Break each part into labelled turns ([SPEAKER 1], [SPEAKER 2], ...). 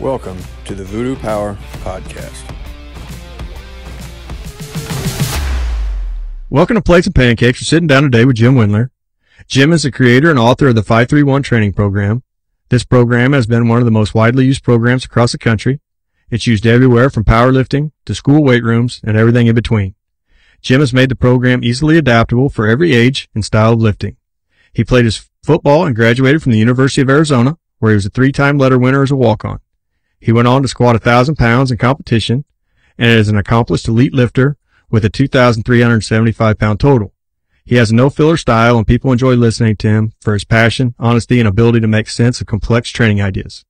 [SPEAKER 1] Welcome to the Voodoo Power Podcast.
[SPEAKER 2] Welcome to Plates and Pancakes. We're sitting down today with Jim Wendler. Jim is the creator and author of the 531 training program. This program has been one of the most widely used programs across the country. It's used everywhere from powerlifting to school weight rooms and everything in between. Jim has made the program easily adaptable for every age and style of lifting. He played his football and graduated from the University of Arizona, where he was a 3-time letter winner as a walk-on. He went on to squat 1,000 pounds in competition and is an accomplished elite lifter with a 2,375-pound total. He has a no-filler style, and people enjoy listening to him for his passion, honesty, and ability to make sense of complex training ideas.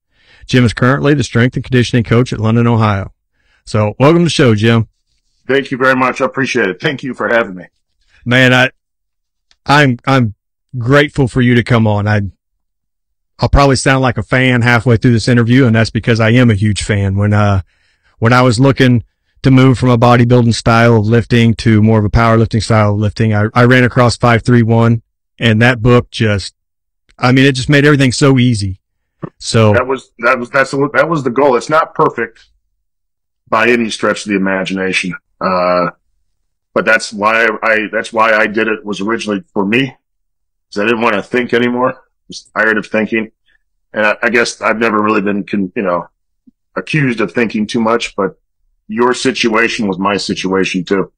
[SPEAKER 2] Jim is currently the strength and conditioning coach at London, Ohio. So welcome to the show, Jim.
[SPEAKER 3] Thank you very much. I appreciate it. Thank you for having me.
[SPEAKER 2] Man, I'm grateful for you to come on. I'll probably sound like a fan halfway through this interview, and that's because I am a huge fan. When I was looking to move from a bodybuilding style of lifting to more of a powerlifting style of lifting, I ran across 531, and that book it just made everything so easy. So
[SPEAKER 3] that was the goal. It's not perfect by any stretch of the imagination. But that's why I did it, was originally for me, because I didn't want to think anymore. I was tired of thinking. And I guess I've never really been, accused of thinking too much, but your situation was my situation too.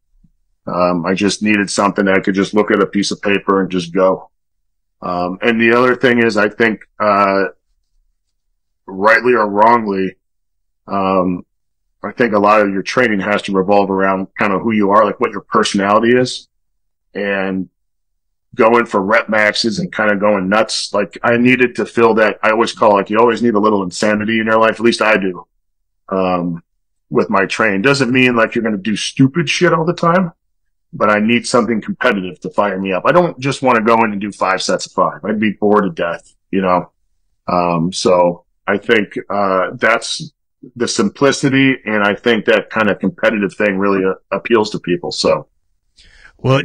[SPEAKER 3] I just needed something that I could just look at a piece of paper and just go. And the other thing is, I think, rightly or wrongly, I think a lot of your training has to revolve around kind of who you are, like what your personality is, and going for rep maxes and kind of going nuts. Like, I needed to feel that. I always call, like, you always need a little insanity in your life. At least I do. With my training. Doesn't mean like you're going to do stupid shit all the time, but I need something competitive to fire me up. I don't just want to go in and do 5 sets of 5. I'd be bored to death, So I think, that's the simplicity, and I think that kind of competitive thing really appeals to people. So,
[SPEAKER 2] well,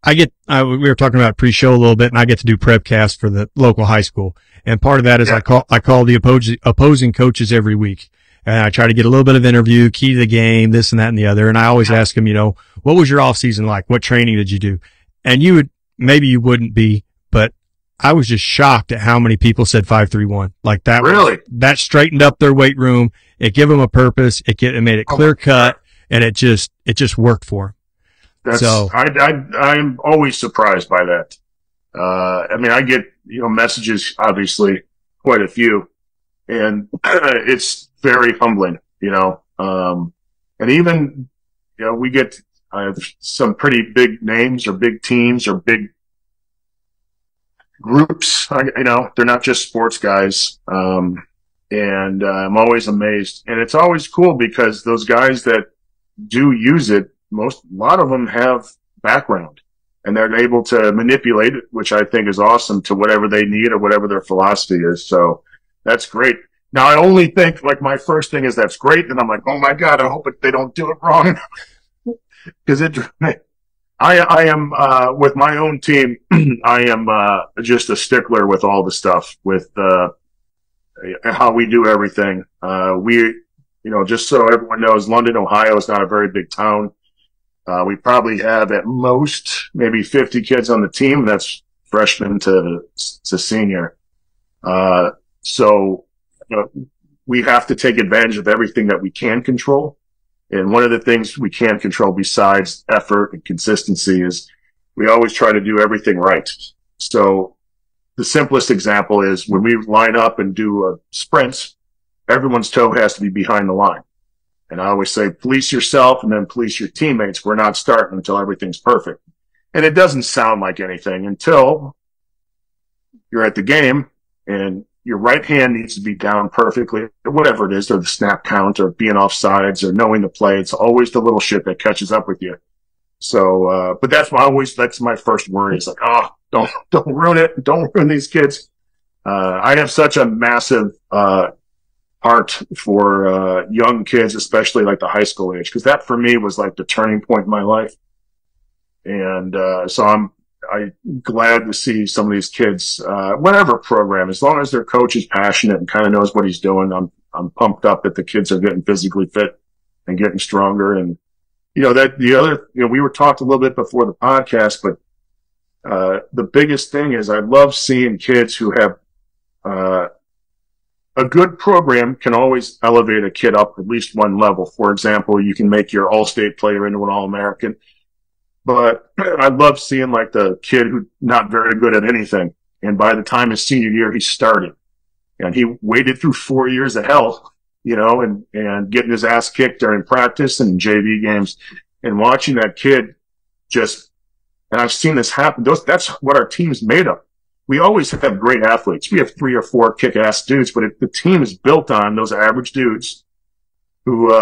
[SPEAKER 2] we were talking about pre-show a little bit, and I get to do prepcast for the local high school. And part of that is I call the opposing coaches every week. And I try to get a little bit of interview, key to the game, this and that and the other. And I always ask them, what was your off season like? What training did you do? And maybe you wouldn't be, but I was just shocked at how many people said 531. Like that.
[SPEAKER 3] Really?
[SPEAKER 2] That straightened up their weight room. It gave them a purpose. It made it clear cut, and it just worked for them.
[SPEAKER 3] I'm always surprised by that. I get, messages, obviously, quite a few, and it's very humbling, and even, we get, some pretty big names or big teams or big groups, they're not just sports guys. And I'm always amazed, and it's always cool because those guys that do use it, a lot of them have background, and they're able to manipulate it, which I think is awesome, to whatever they need or whatever their philosophy is. So that's great. Now, I only think, like, my first thing is that's great, and I'm like, oh my God, I hope they don't do it wrong. Because I am, with my own team, I am, just a stickler with all the stuff, with, how we do everything. Just so everyone knows, London, Ohio is not a very big town. We probably have at most maybe 50 kids on the team. That's freshman to senior. So we have to take advantage of everything that we can control. And one of the things we can control besides effort and consistency is we always try to do everything right. So the simplest example is when we line up and do a sprint, everyone's toe has to be behind the line. And I always say, police yourself and then police your teammates. We're not starting until everything's perfect. And it doesn't sound like anything until you're at the game and your right hand needs to be down perfectly, or whatever it is, or the snap count, or being off sides, or knowing the play. It's always the little shit that catches up with you. So, but that's my first worry. It's like, don't ruin it. Don't ruin these kids. I have such a massive, heart for, young kids, especially like the high school age, because that for me was like the turning point in my life. And, so I'm glad to see some of these kids, whatever program, as long as their coach is passionate and kind of knows what he's doing, I'm pumped up that the kids are getting physically fit and getting stronger. And, you know, that the other, you know, we were talked a little bit before the podcast, but the biggest thing is I love seeing kids who have a good program can always elevate a kid up at least one level. For example, you can make your all-state player into an All-American. But I love seeing like the kid who's not very good at anything. And by the time his senior year, he started. And he waited through 4 years of hell, you know, and getting his ass kicked during practice and JV games and watching that kid just, and I've seen this happen. That's what our team's made of. We always have great athletes. We have 3 or 4 kick-ass dudes, but the team is built on those average dudes who,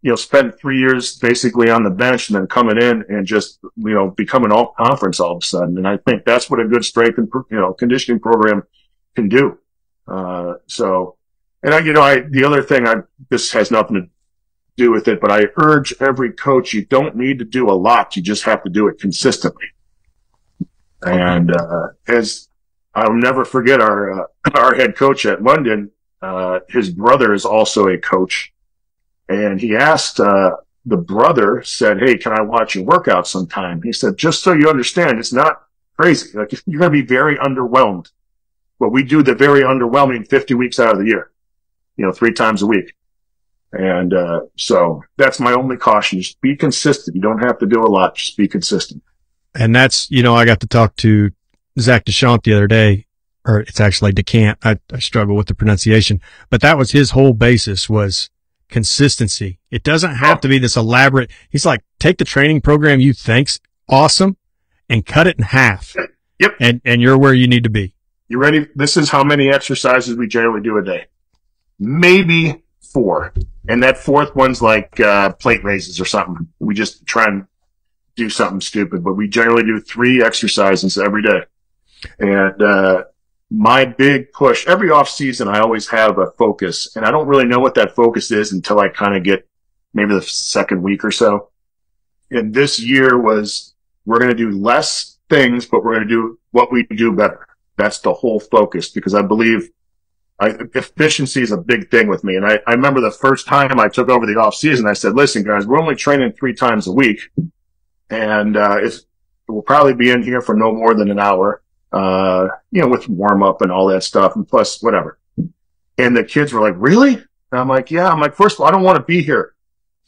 [SPEAKER 3] you know, spend 3 years basically on the bench and then coming in and just, you know, becoming all conference all of a sudden. And I think that's what a good strength and, you know, conditioning program can do. So, and the other thing, this has nothing to do with it, but I urge every coach, you don't need to do a lot. You just have to do it consistently. And, as I'll never forget our head coach at London, his brother is also a coach. And he asked, the brother said, "Hey, can I watch your workout sometime?" He said, "Just so you understand, it's not crazy. Like, you're going to be very underwhelmed. But we do the very underwhelming 50 weeks out of the year, you know, 3 times a week." And, so that's my only caution. Just be consistent. You don't have to do a lot. Just be consistent.
[SPEAKER 2] And that's, you know, I got to talk to Zach DeChamp the other day, or it's actually DeCant. I struggle with the pronunciation, but that was his whole basis was consistency. It doesn't have to be this elaborate. He's like, take the training program you think's awesome and cut it in half.
[SPEAKER 3] Yep.
[SPEAKER 2] And you're where you need to be.
[SPEAKER 3] You ready? This is how many exercises we generally do a day. Maybe 4. And that 4th one's like, plate raises or something. We just try and do something stupid, but we generally do 3 exercises every day. And, my big push every off season, I always have a focus, and I don't really know what that focus is until I kind of get maybe the second week or so. And this year was, we're going to do less things, but we're going to do what we do better. That's the whole focus, because I believe efficiency is a big thing with me. And I remember the first time I took over the off season, I said, "Listen, guys, we're only training 3 times a week. And, we'll probably be in here for no more than an hour. You know, with warm up and all that stuff, and plus whatever." And the kids were like, "Really?" And I'm like, "Yeah." I'm like, "First of all, I don't want to be here.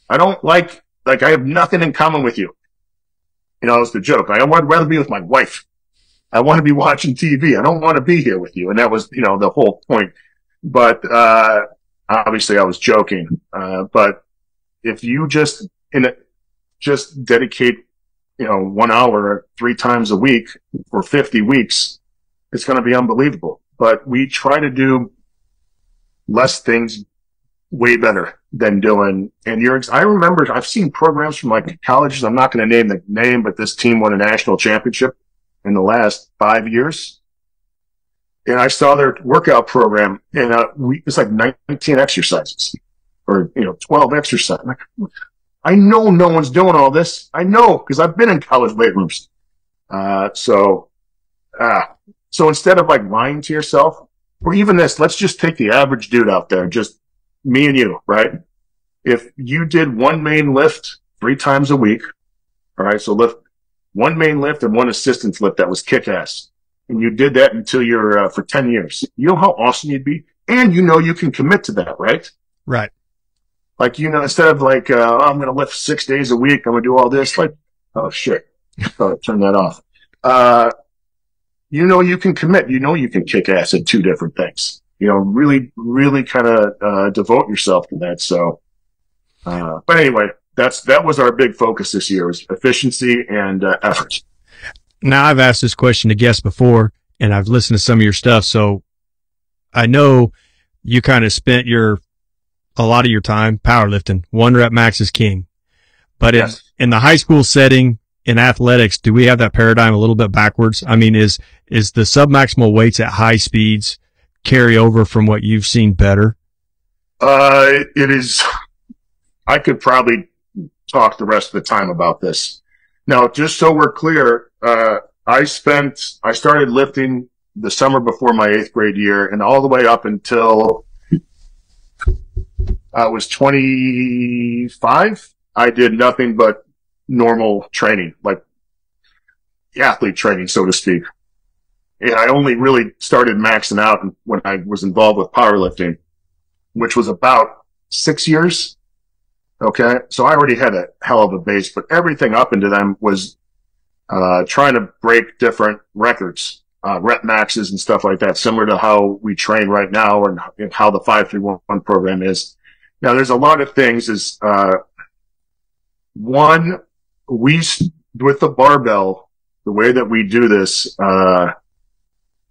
[SPEAKER 3] I don't like I have nothing in common with you." You know, it's the joke. I would rather be with my wife. I want to be watching TV. I don't want to be here with you. And that was, you know, the whole point. But, obviously I was joking. But if you just dedicate, you know, 1 hour 3 times a week for 50 weeks, it's going to be unbelievable. But we try to do less things way better than doing. And I remember I've seen programs from like colleges. I'm not going to name the name, but this team won a national championship in the last 5 years. And I saw their workout program, and it's like 19 exercises or, you know, 12 exercises. I know no one's doing all this. I know, because I've been in college weight rooms. So instead of like lying to yourself, or even this, let's just take the average dude out there, just me and you, right? If you did 1 main lift 3 times a week, all right, so lift 1 main lift and 1 assistance lift that was kick-ass, and you did that until you're for 10 years, you know how awesome you'd be? And you know you can commit to that, right?
[SPEAKER 2] Right.
[SPEAKER 3] Like, you know, instead of like, I'm going to lift 6 days a week, I'm going to do all this, like, oh shit, turn that off. You know, you can commit, you know, you can kick ass at 2 different things, you know, really, really kind of, devote yourself to that. So, but anyway, that was our big focus this year, was efficiency and, effort.
[SPEAKER 2] Now, I've asked this question to guests before, and I've listened to some of your stuff. So I know you kind of spent a lot of your time powerlifting. 1 rep max is king. But
[SPEAKER 3] yes.
[SPEAKER 2] in the high school setting, in athletics, do we have that paradigm a little bit backwards? I mean, is the submaximal weights at high speeds carry over from what you've seen better?
[SPEAKER 3] It is. I could probably talk the rest of the time about this. Now, just so we're clear, I started lifting the summer before my 8th grade year, and all the way up until I was 25. I did nothing but normal training, like athlete training, so to speak. And I only really started maxing out when I was involved with powerlifting, which was about 6 years. Okay. So I already had a hell of a base, but everything up into them was, trying to break different records, rep maxes and stuff like that, similar to how we train right now and how the 5-3-1 program is. Now there's a lot of things one, with the barbell, the way that we do this,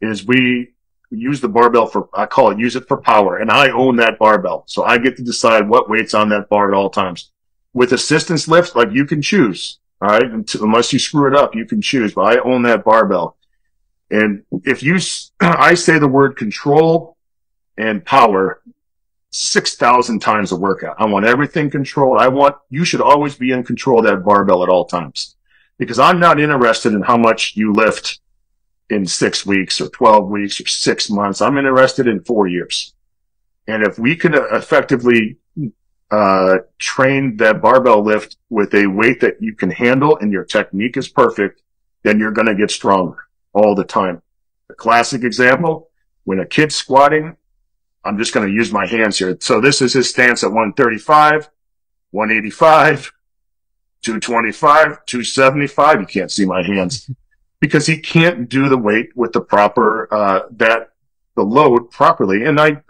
[SPEAKER 3] is we use the barbell I call it use it for power, and I own that barbell. So I get to decide what weight's on that bar at all times. With assistance lift, like you can choose, all right? Unless you screw it up, you can choose, but I own that barbell. And if I say the word control and power 6,000 times a workout. I want everything controlled. You should always be in control of that barbell at all times, because I'm not interested in how much you lift in 6 weeks or 12 weeks or 6 months. I'm interested in 4 years. And if we can effectively train that barbell lift with a weight that you can handle and your technique is perfect, then you're going to get stronger all the time. A classic example, when a kid's squatting, I'm just going to use my hands here. So this is his stance at 135, 185, 225, 275. You can't see my hands because he can't do the weight with the proper, the load properly. And I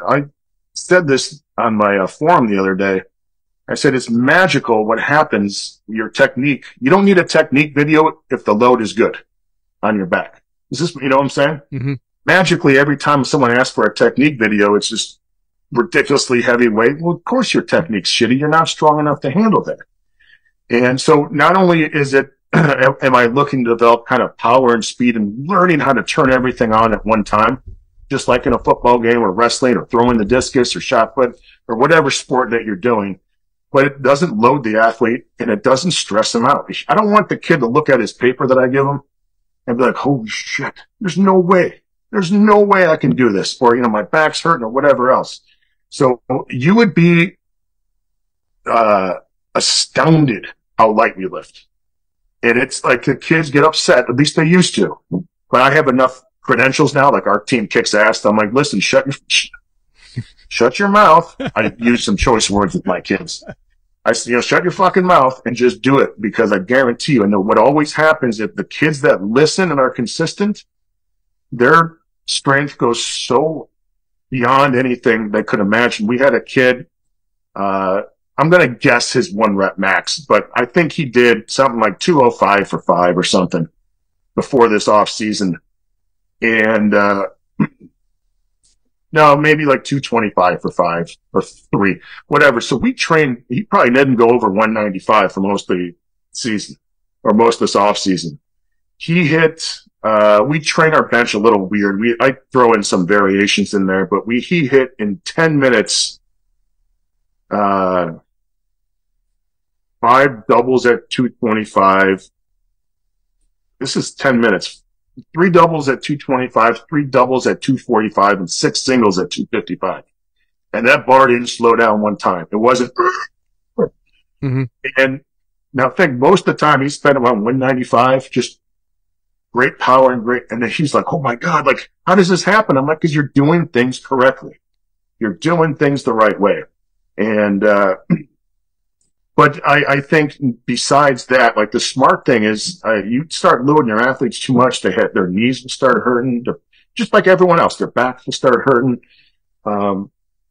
[SPEAKER 3] said this on my forum the other day. I said, it's magical what happens, your technique. You don't need a technique video if the load is good on your back. Is this, you know what I'm saying? Mm-hmm. Magically, every time someone asks for a technique video, it's just ridiculously heavy weight. Well, of course your technique's shitty. You're not strong enough to handle that. And so not only is it, am I looking to develop kind of power and speed and learning how to turn everything on at one time, just like in a football game or wrestling or throwing the discus or shot put or whatever sport that you're doing, but it doesn't load the athlete and it doesn't stress him out. I don't want the kid to look at his paper that I give him and be like, holy shit, there's no way. There's no way I can do this, or, my back's hurting or whatever else. So you would be, astounded how light we lift. And it's like the kids get upset, at least they used to. But I have enough credentials now, like our team kicks ass. I'm like, listen, shut your mouth. I use some choice words with my kids. I say, shut your fucking mouth and just do it, because I guarantee you, and what always happens, if the kids that listen and are consistent, their strength goes so beyond anything they could imagine. We had a kid, I'm going to guess his 1 rep max, but I think he did something like 205 for 5 or something before this off season. And, no, maybe like 225 for 5 or 3, whatever. So we trained, he probably didn't go over 195 for most of the season or most of this off season. He hit, we train our bench a little weird. I throw in some variations in there, but he hit in 10 minutes, 5 doubles at 225. This is 10 minutes. 3 doubles at 225, 3 doubles at 245, and 6 singles at 255. And that bar didn't slow down one time. It wasn't. Mm-hmm. And now think, most of the time he spent around 195, just great power and then he's like, oh my God, like, how does this happen? I'm like, because you're doing things correctly. You're doing things the right way. And, but I think besides that, like, the smart thing is, you start loading your athletes too much, their knees will start hurting, just like everyone else, their backs will start hurting.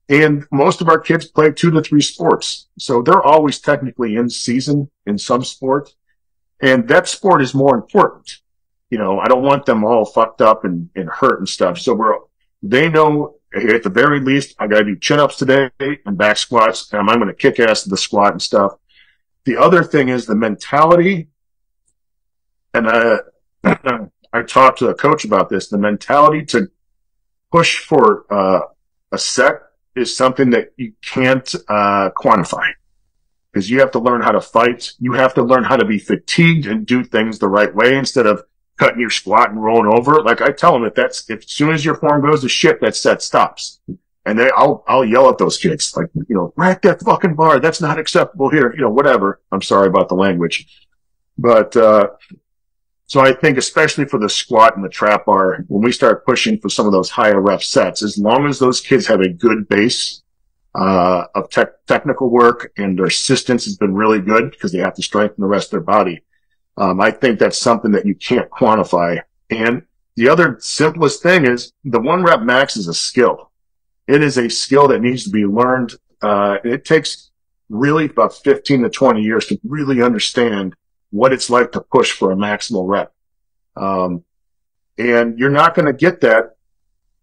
[SPEAKER 3] And most of our kids play 2 to 3 sports. So they're always technically in season in some sport. And that sport is more important. I don't want them all fucked up and hurt and stuff. So they know, at the very least, I got to do chin-ups today and back squats, and I'm going to kick ass to the squat and stuff. The other thing is the mentality, and I talked to a coach about this, the mentality to push for a set is something that you can't quantify, because you have to learn how to fight. You have to learn how to be fatigued and do things the right way instead of cutting your squat and rolling over. Like I tell them, as soon as your form goes to shit, that set stops. And I'll yell at those kids, like, rack that fucking bar. That's not acceptable here. Whatever. I'm sorry about the language. But, so I think especially for the squat and the trap bar, when we start pushing for some of those higher rep sets, as long as those kids have a good base, of technical work and their assistance has been really good because they have to strengthen the rest of their body. I think that's something that you can't quantify. And the other simplest thing is the 1 rep max is a skill. It is a skill that needs to be learned. It takes really about 15 to 20 years to really understand what it's like to push for a maximal rep. And you're not going to get that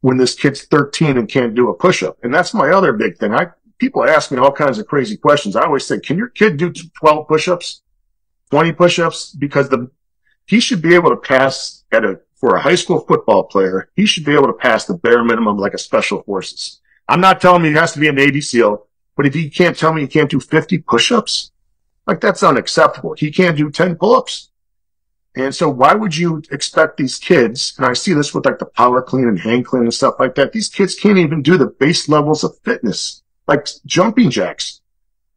[SPEAKER 3] when this kid's 13 and can't do a push-up. And that's my other big thing. People ask me all kinds of crazy questions. I always say, can your kid do 12 push-ups, 20 push-ups? Because he should be able to pass for a high school football player, he should be able to pass the bare minimum like a special forces. I'm not telling him he has to be a Navy SEAL, but if he can't tell me he can't do 50 push-ups, like that's unacceptable. He can't do 10 pull-ups. And so why would you expect these kids, and I see this with like the power clean and hang clean and stuff like that, these kids can't even do the base levels of fitness, like jumping jacks.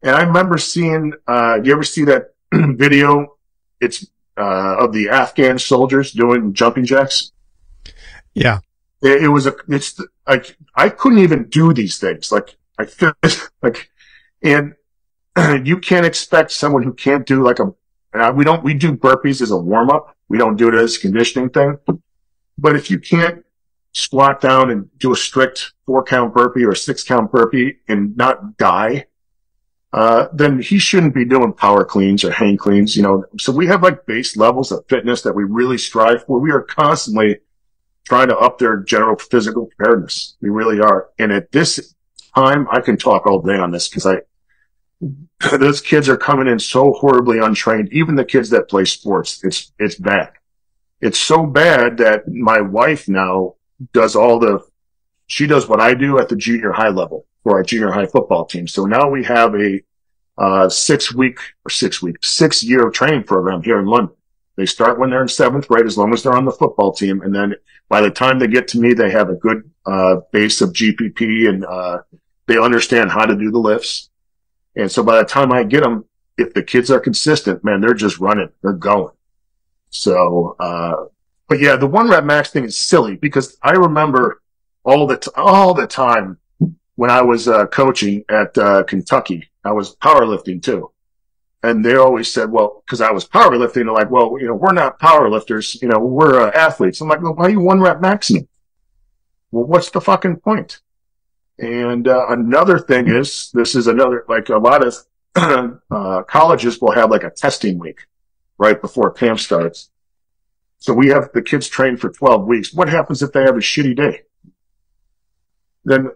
[SPEAKER 3] And I remember seeing, do you ever see that video? It's, of the Afghan soldiers doing jumping jacks.
[SPEAKER 2] Yeah.
[SPEAKER 3] It's like, I couldn't even do these things. And you can't expect someone who can't do we do burpees as a warm up. We don't do it as a conditioning thing. But if you can't squat down and do a strict 4-count burpee or a 6-count burpee and not die, then he shouldn't be doing power cleans or hang cleans, So we have like base levels of fitness that we really strive for. We are constantly trying to up their general physical preparedness. We really are. And at this time, I can talk all day on this because those kids are coming in so horribly untrained. Even the kids that play sports, it's bad. It's so bad that my wife now she does what I do at the junior high level for our junior high football team. So now we have a 6-year training program here in London. They start when they're in 7th grade, as long as they're on the football team. And then by the time they get to me, they have a good base of GPP and they understand how to do the lifts. And so by the time I get them, if the kids are consistent, man, they're just running. They're going. So, but yeah, the 1 rep max thing is silly because I remember all the time when I was coaching at Kentucky, I was powerlifting too. And they always said, well, because I was powerlifting, they're like, well, we're not powerlifters, we're athletes. I'm like, well, why are you 1 rep maxing? Well, what's the fucking point? And another thing is, this is another, like a lot of colleges will have like a testing week right before camp starts. So we have the kids train for 12 weeks. What happens if they have a shitty day? Then,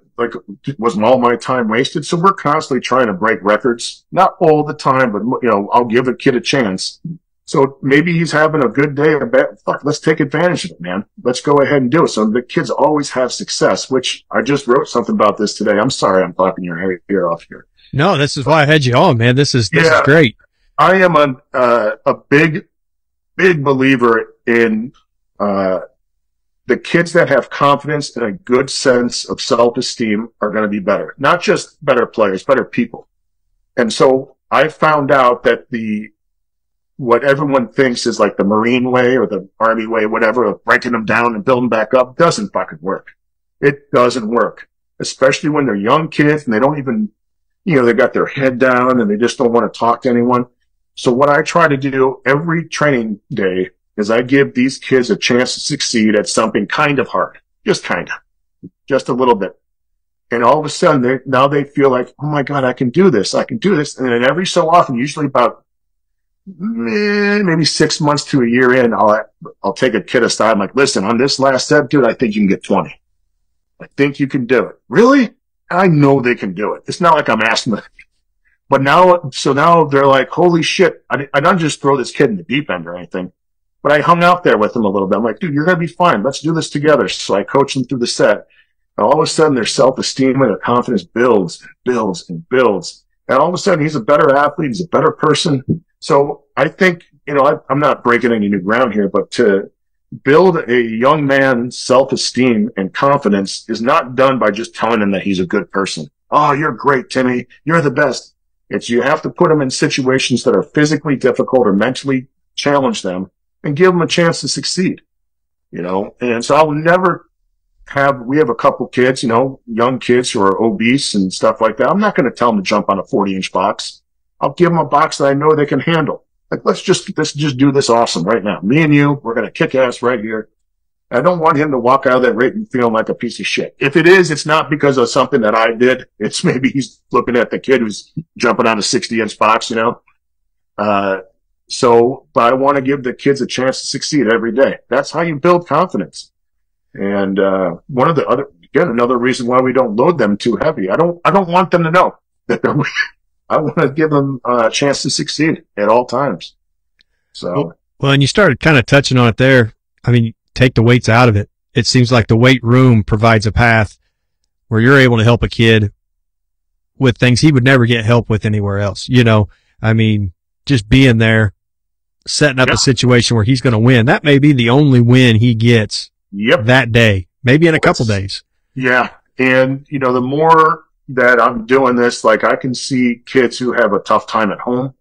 [SPEAKER 3] wasn't all my time wasted? So we're constantly trying to break records. Not all the time, but, I'll give a kid a chance. So maybe he's having a good day or bad. Fuck, let's take advantage of it, man. Let's go ahead and do it. So the kids always have success, which I just wrote something about this today. I'm sorry I'm talking your ear off here.
[SPEAKER 2] No, this is why I had you on, man. This is great.
[SPEAKER 3] I am a big believer in, the kids that have confidence and a good sense of self-esteem are going to be better. Not just better players, better people. And so I found out that what everyone thinks is like the Marine way or the Army way, whatever, of breaking them down and building back up doesn't fucking work. It doesn't work. Especially when they're young kids and they don't even, they got their head down and they just don't want to talk to anyone. So what I try to do every training day is I give these kids a chance to succeed at something kind of hard. Just a little bit. And all of a sudden, now they feel like, oh my God, I can do this. And then every so often, usually about maybe 6 months to a year in, I'll take a kid aside. I'm like, listen, on this last set, dude, I think you can get 20. I think you can do it. Really? I know they can do it. It's not like I'm asking them. But now they're like, holy shit. I don't just throw this kid in the deep end or anything. But I hung out there with them a little bit. I'm like, dude, you're going to be fine. Let's do this together. So I coach them through the set. And all of a sudden, their self-esteem and their confidence builds and builds and builds. And all of a sudden, he's a better athlete. He's a better person. So I think, I'm not breaking any new ground here, but build a young man's self-esteem and confidence is not done by just telling him that he's a good person. Oh, you're great, Timmy. You're the best. It's you have to put them in situations that are physically difficult or mentally challenge them and give them a chance to succeed, And so I'll never we have a couple kids, young kids who are obese and stuff like that. I'm not going to tell them to jump on a 40-inch box. I'll give them a box that I know they can handle. Like, let's just do this awesome right now. Me and you, we're going to kick ass right here. I don't want him to walk out of that ring feeling like a piece of shit. If it is, it's not because of something that I did. It's maybe he's looking at the kid who's jumping on a 60-inch box, but I want to give the kids a chance to succeed every day. That's how you build confidence. And, another reason why we don't load them too heavy. I don't want them to know that they're weak. I want to give them a chance to succeed at all times. So.
[SPEAKER 2] Well, and you started kind of touching on it there. I mean, take the weights out of it. It seems like the weight room provides a path where you're able to help a kid with things he would never get help with anywhere else. I mean, just being there, setting up a situation where he's going to win. That may be the only win he gets that day, maybe in a couple days.
[SPEAKER 3] Yeah. And, the more that I'm doing this, like I can see kids who have a tough time at home.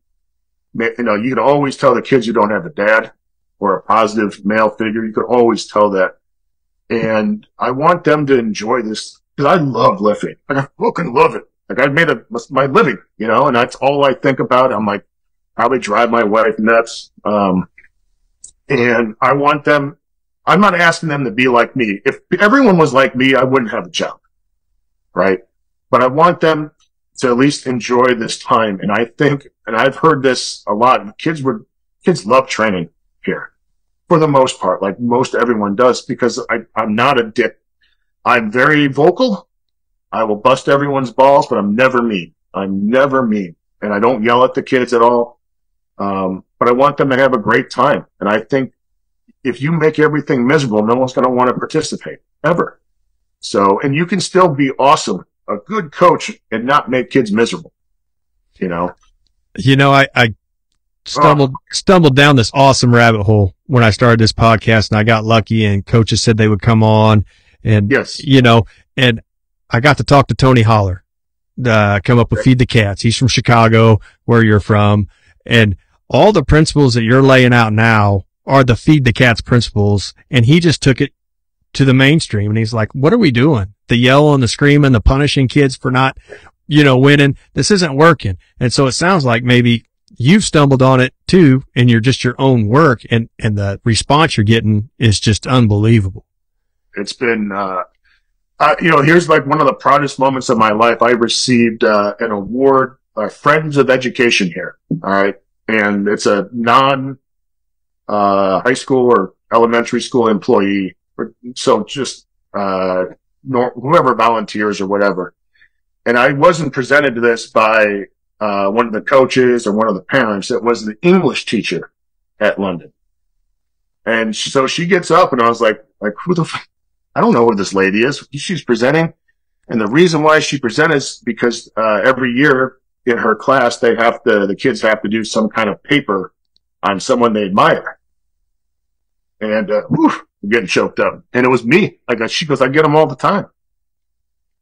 [SPEAKER 3] You can always tell the kids who don't have a dad or a positive male figure. You can always tell that. And I want them to enjoy this because I love lifting. I fucking love it. Like I've made my living, and that's all I think about. I'm like, probably drive my wife nuts. And I want them, I'm not asking them to be like me. If everyone was like me, I wouldn't have a job. Right. But I want them to at least enjoy this time. And I think, and I've heard this a lot, kids love training here for the most part, like most everyone does, because I'm not a dick. I'm very vocal. I will bust everyone's balls, but I'm never mean. I'm never mean. And I don't yell at the kids at all. But I want them to have a great time. And I think if you make everything miserable, no one's going to want to participate ever. So, and you can still be awesome, a good coach, and not make kids miserable.
[SPEAKER 2] I stumbled down this awesome rabbit hole when I started this podcast, and I got lucky and coaches said they would come on and,
[SPEAKER 3] yes.
[SPEAKER 2] And I got to talk to Tony Holler, come up with Feed the Cats. He's from Chicago, where you're from. And all the principles that you're laying out now are the Feed the Cats principles. And he just took it to the mainstream. And he's like, what are we doing? The yelling, the screaming, the punishing kids for not, winning. This isn't working. And so it sounds like maybe you've stumbled on it too, and you're just your own work. And the response you're getting is just unbelievable.
[SPEAKER 3] It's been, here's like one of the proudest moments of my life. I received an award, Friends of Education here. All right. And it's a high school or elementary school employee. So just, whoever volunteers or whatever. And I wasn't presented to this by, one of the coaches or one of the parents. It was the English teacher at London. And so she gets up and I was like, who the fuck? I don't know who this lady is. She's presenting. And the reason why she presents is because, every year in her class, the kids have to do some kind of paper on someone they admire. And, I'm getting choked up. And it was me. She goes, I get them all the time.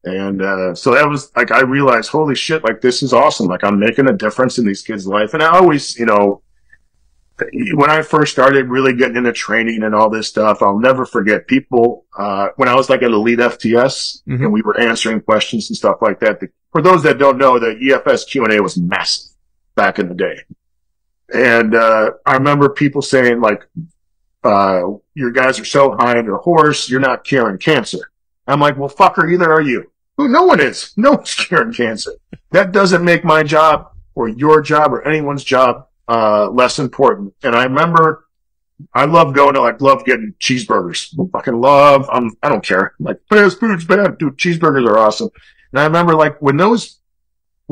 [SPEAKER 3] And, so that was like, I realized, holy shit, like this is awesome. Like I'm making a difference in these kids' life. And I always, when I first started really getting into training and all this stuff, I'll never forget people, when I was like at Elite FTS and we were answering questions and stuff like that. For those that don't know, the EFS Q&A was massive back in the day. And, I remember people saying like, your guys are so high on your horse, you're not curing cancer. I'm like, well, fucker, either are you. No one is. No one's curing cancer. That doesn't make my job or your job or anyone's job less important. And I remember I love getting cheeseburgers. I don't care. Like, food's bad. Dude, cheeseburgers are awesome. And I remember like when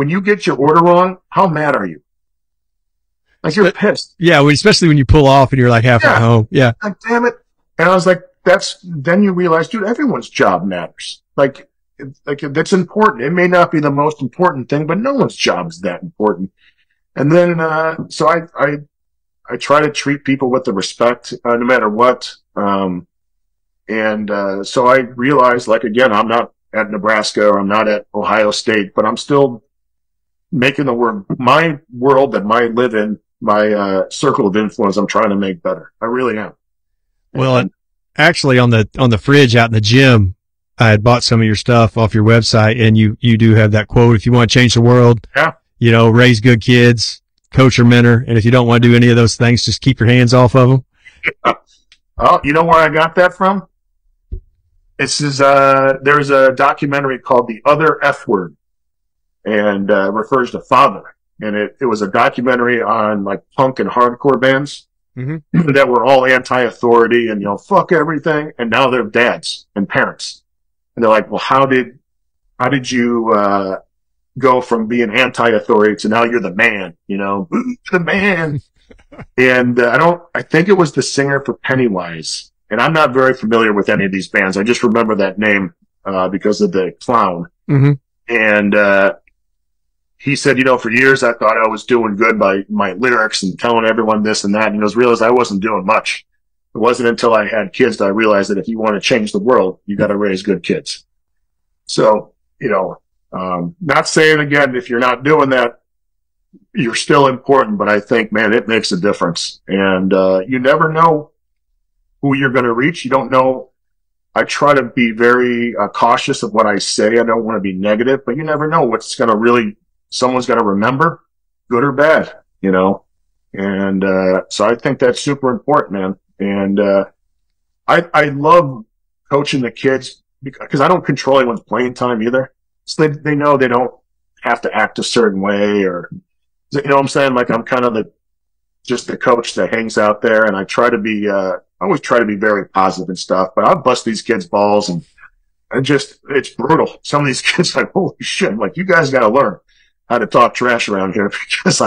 [SPEAKER 3] you get your order wrong, how mad are you? Like you're pissed.
[SPEAKER 2] Yeah. Especially when you pull off and you're like halfway home. Yeah.
[SPEAKER 3] Like, damn it. And I was like, then you realize, dude, everyone's job matters. Like that's important. It may not be the most important thing, but no one's job is that important. And then, so I I try to treat people with the respect, no matter what. So I realized, like, again, I'm not at Nebraska or I'm not at Ohio State, but I'm still making my world that I live in, my circle of influence, I'm trying to make better. I really am.
[SPEAKER 2] Well, actually on the fridge out in the gym, I had bought some of your stuff off your website, and you do have that quote: if you want to change the world,
[SPEAKER 3] yeah,
[SPEAKER 2] raise good kids, coach or mentor. And if you don't want to do any of those things, just keep your hands off of them.
[SPEAKER 3] Oh, you know where I got that from? There's a documentary called The Other F Word, and refers to father. And it was a documentary on like punk and hardcore bands that were all anti-authority and, fuck everything. And now they're dads and parents. And they're like, well, how did you, go from being anti-authority to now you're the man, the man. And, I think it was the singer for Pennywise. And I'm not very familiar with any of these bands. I just remember that name, because of the clown. Mm-hmm. And, he said, for years I thought I was doing good by my lyrics and telling everyone this and that. And he goes, realized I wasn't doing much. It wasn't until I had kids that I realized that if you want to change the world, you got to raise good kids. So, not saying again, if you're not doing that, you're still important, but I think, man, it makes a difference. And, you never know who you're going to reach. You don't know. I try to be very cautious of what I say. I don't want to be negative, but you never know what's going to someone's going to remember, good or bad, And, so I think that's super important, man. And, I love coaching the kids because I don't control anyone's playing time either. So they know they don't have to act a certain way, or, you know what I'm saying? Like, I'm kind of just the coach that hangs out there, and I try to be, I always try to be very positive and stuff, but I'll bust these kids' balls and it's brutal. Some of these kids are like, holy shit, I'm like, you guys got to learn how to talk trash around here, because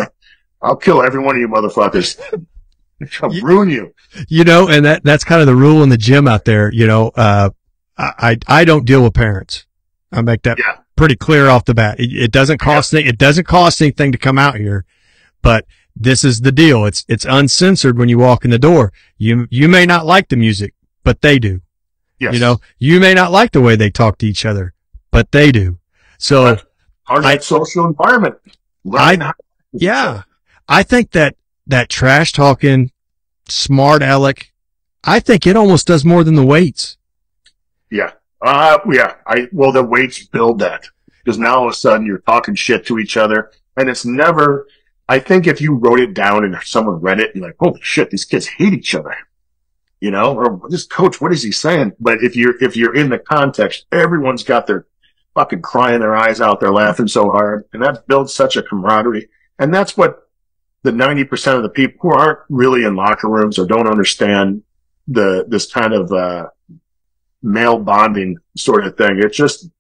[SPEAKER 3] I'll kill every one of you motherfuckers. I'll ruin you.
[SPEAKER 2] And that's kind of the rule in the gym out there. I don't deal with parents. I make that pretty clear off the bat. It doesn't cost it doesn't cost anything to come out here, but this is the deal. It's uncensored when you walk in the door. You may not like the music, but they do. Yes. You may not like the way they talk to each other, but they do. So
[SPEAKER 3] our social environment.
[SPEAKER 2] I think that trash talking, smart aleck, I think it almost does more than the weights.
[SPEAKER 3] Yeah. Well, the weights build that, because now all of a sudden you're talking shit to each other, and it's never, I think if you wrote it down and someone read it, you're like, holy shit, these kids hate each other. Or this coach, what is he saying? But if you're in the context, everyone's got their fucking crying their eyes out. They're laughing so hard, and that builds such a camaraderie. And that's what the 90% of the people who aren't really in locker rooms or don't understand this kind of, male bonding sort of thing. It's just,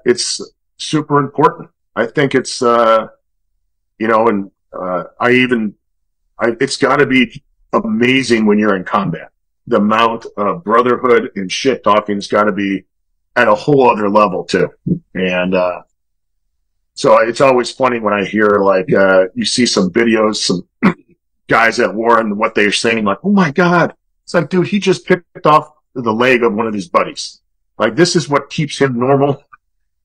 [SPEAKER 3] it's super important. I think it's, it's gotta be amazing when you're in combat. The amount of brotherhood and shit talking has got to be at a whole other level too. And, so it's always funny when I hear you see some videos, some guys at war and what they're saying, like, oh my God. It's like, dude, he just picked off the leg of one of his buddies. Like, this is what keeps him normal,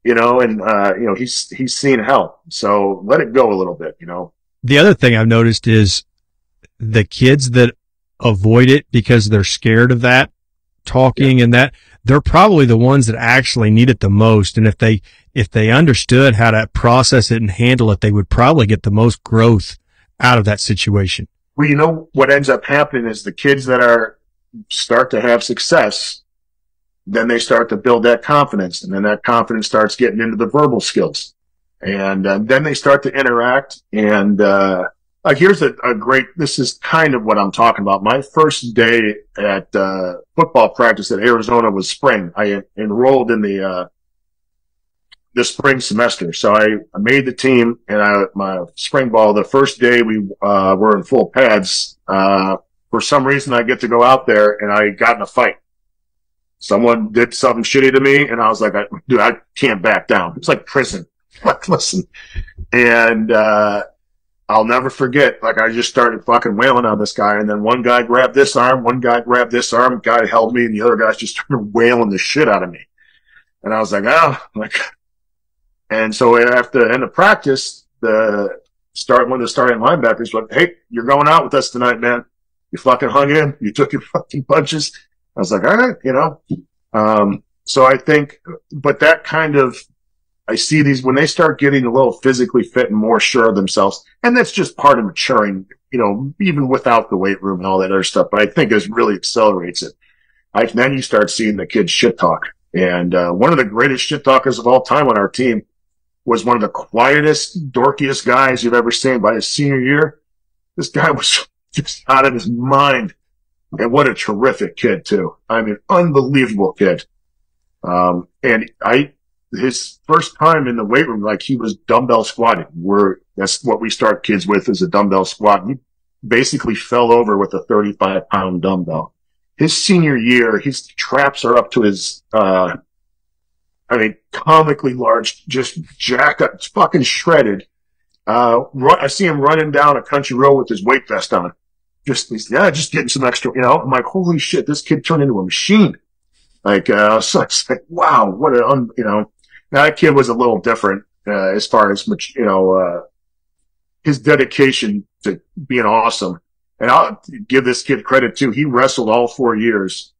[SPEAKER 3] and, he's seen hell. So let it go a little bit,
[SPEAKER 2] The other thing I've noticed is the kids that avoid it because they're scared of that talking and that, they're probably the ones that actually need it the most. And if they understood how to process it and handle it, they would probably get the most growth out of that situation.
[SPEAKER 3] Well, what ends up happening is the kids that start to have success, then they start to build that confidence, and then that confidence starts getting into the verbal skills, and then they start to interact. And here's this is kind of what I'm talking about. My first day at football practice at Arizona was spring. I enrolled in the spring semester, so I made the team, and my spring ball. The first day we were in full pads. For some reason, I get to go out there, and I got in a fight. Someone did something shitty to me, and I was like, dude, I can't back down. It's like prison. Like, listen. And I'll never forget, like, I just started fucking wailing on this guy, and then one guy grabbed this arm, guy held me, and the other guys just started wailing the shit out of me. And I was like, and so after the end of practice, one of the starting linebackers went, "Hey, you're going out with us tonight, man. You fucking hung in. You took your fucking punches." I was like, all right, so I think, but that kind of, I see these when they start getting a little physically fit and more sure of themselves. And that's just part of maturing, even without the weight room and all that other stuff. But I think it really accelerates it. Then you start seeing the kids shit talk. And one of the greatest shit talkers of all time on our team was one of the quietest, dorkiest guys you've ever seen. By his senior year, this guy was just out of his mind. And what a terrific kid, too. I mean, unbelievable kid. His first time in the weight room, like, he was dumbbell squatting. That's what we start kids with, is a dumbbell squat. He basically fell over with a 35-pound dumbbell. His senior year, his traps are up to his, comically large, just jacked up, fucking shredded. I see him running down a country road with his weight vest on. Just getting some extra, I'm like, holy shit, this kid turned into a machine. Like, so it's like, wow, what now that kid was a little different, as far as, his dedication to being awesome. And I'll give this kid credit too. He wrestled all 4 years.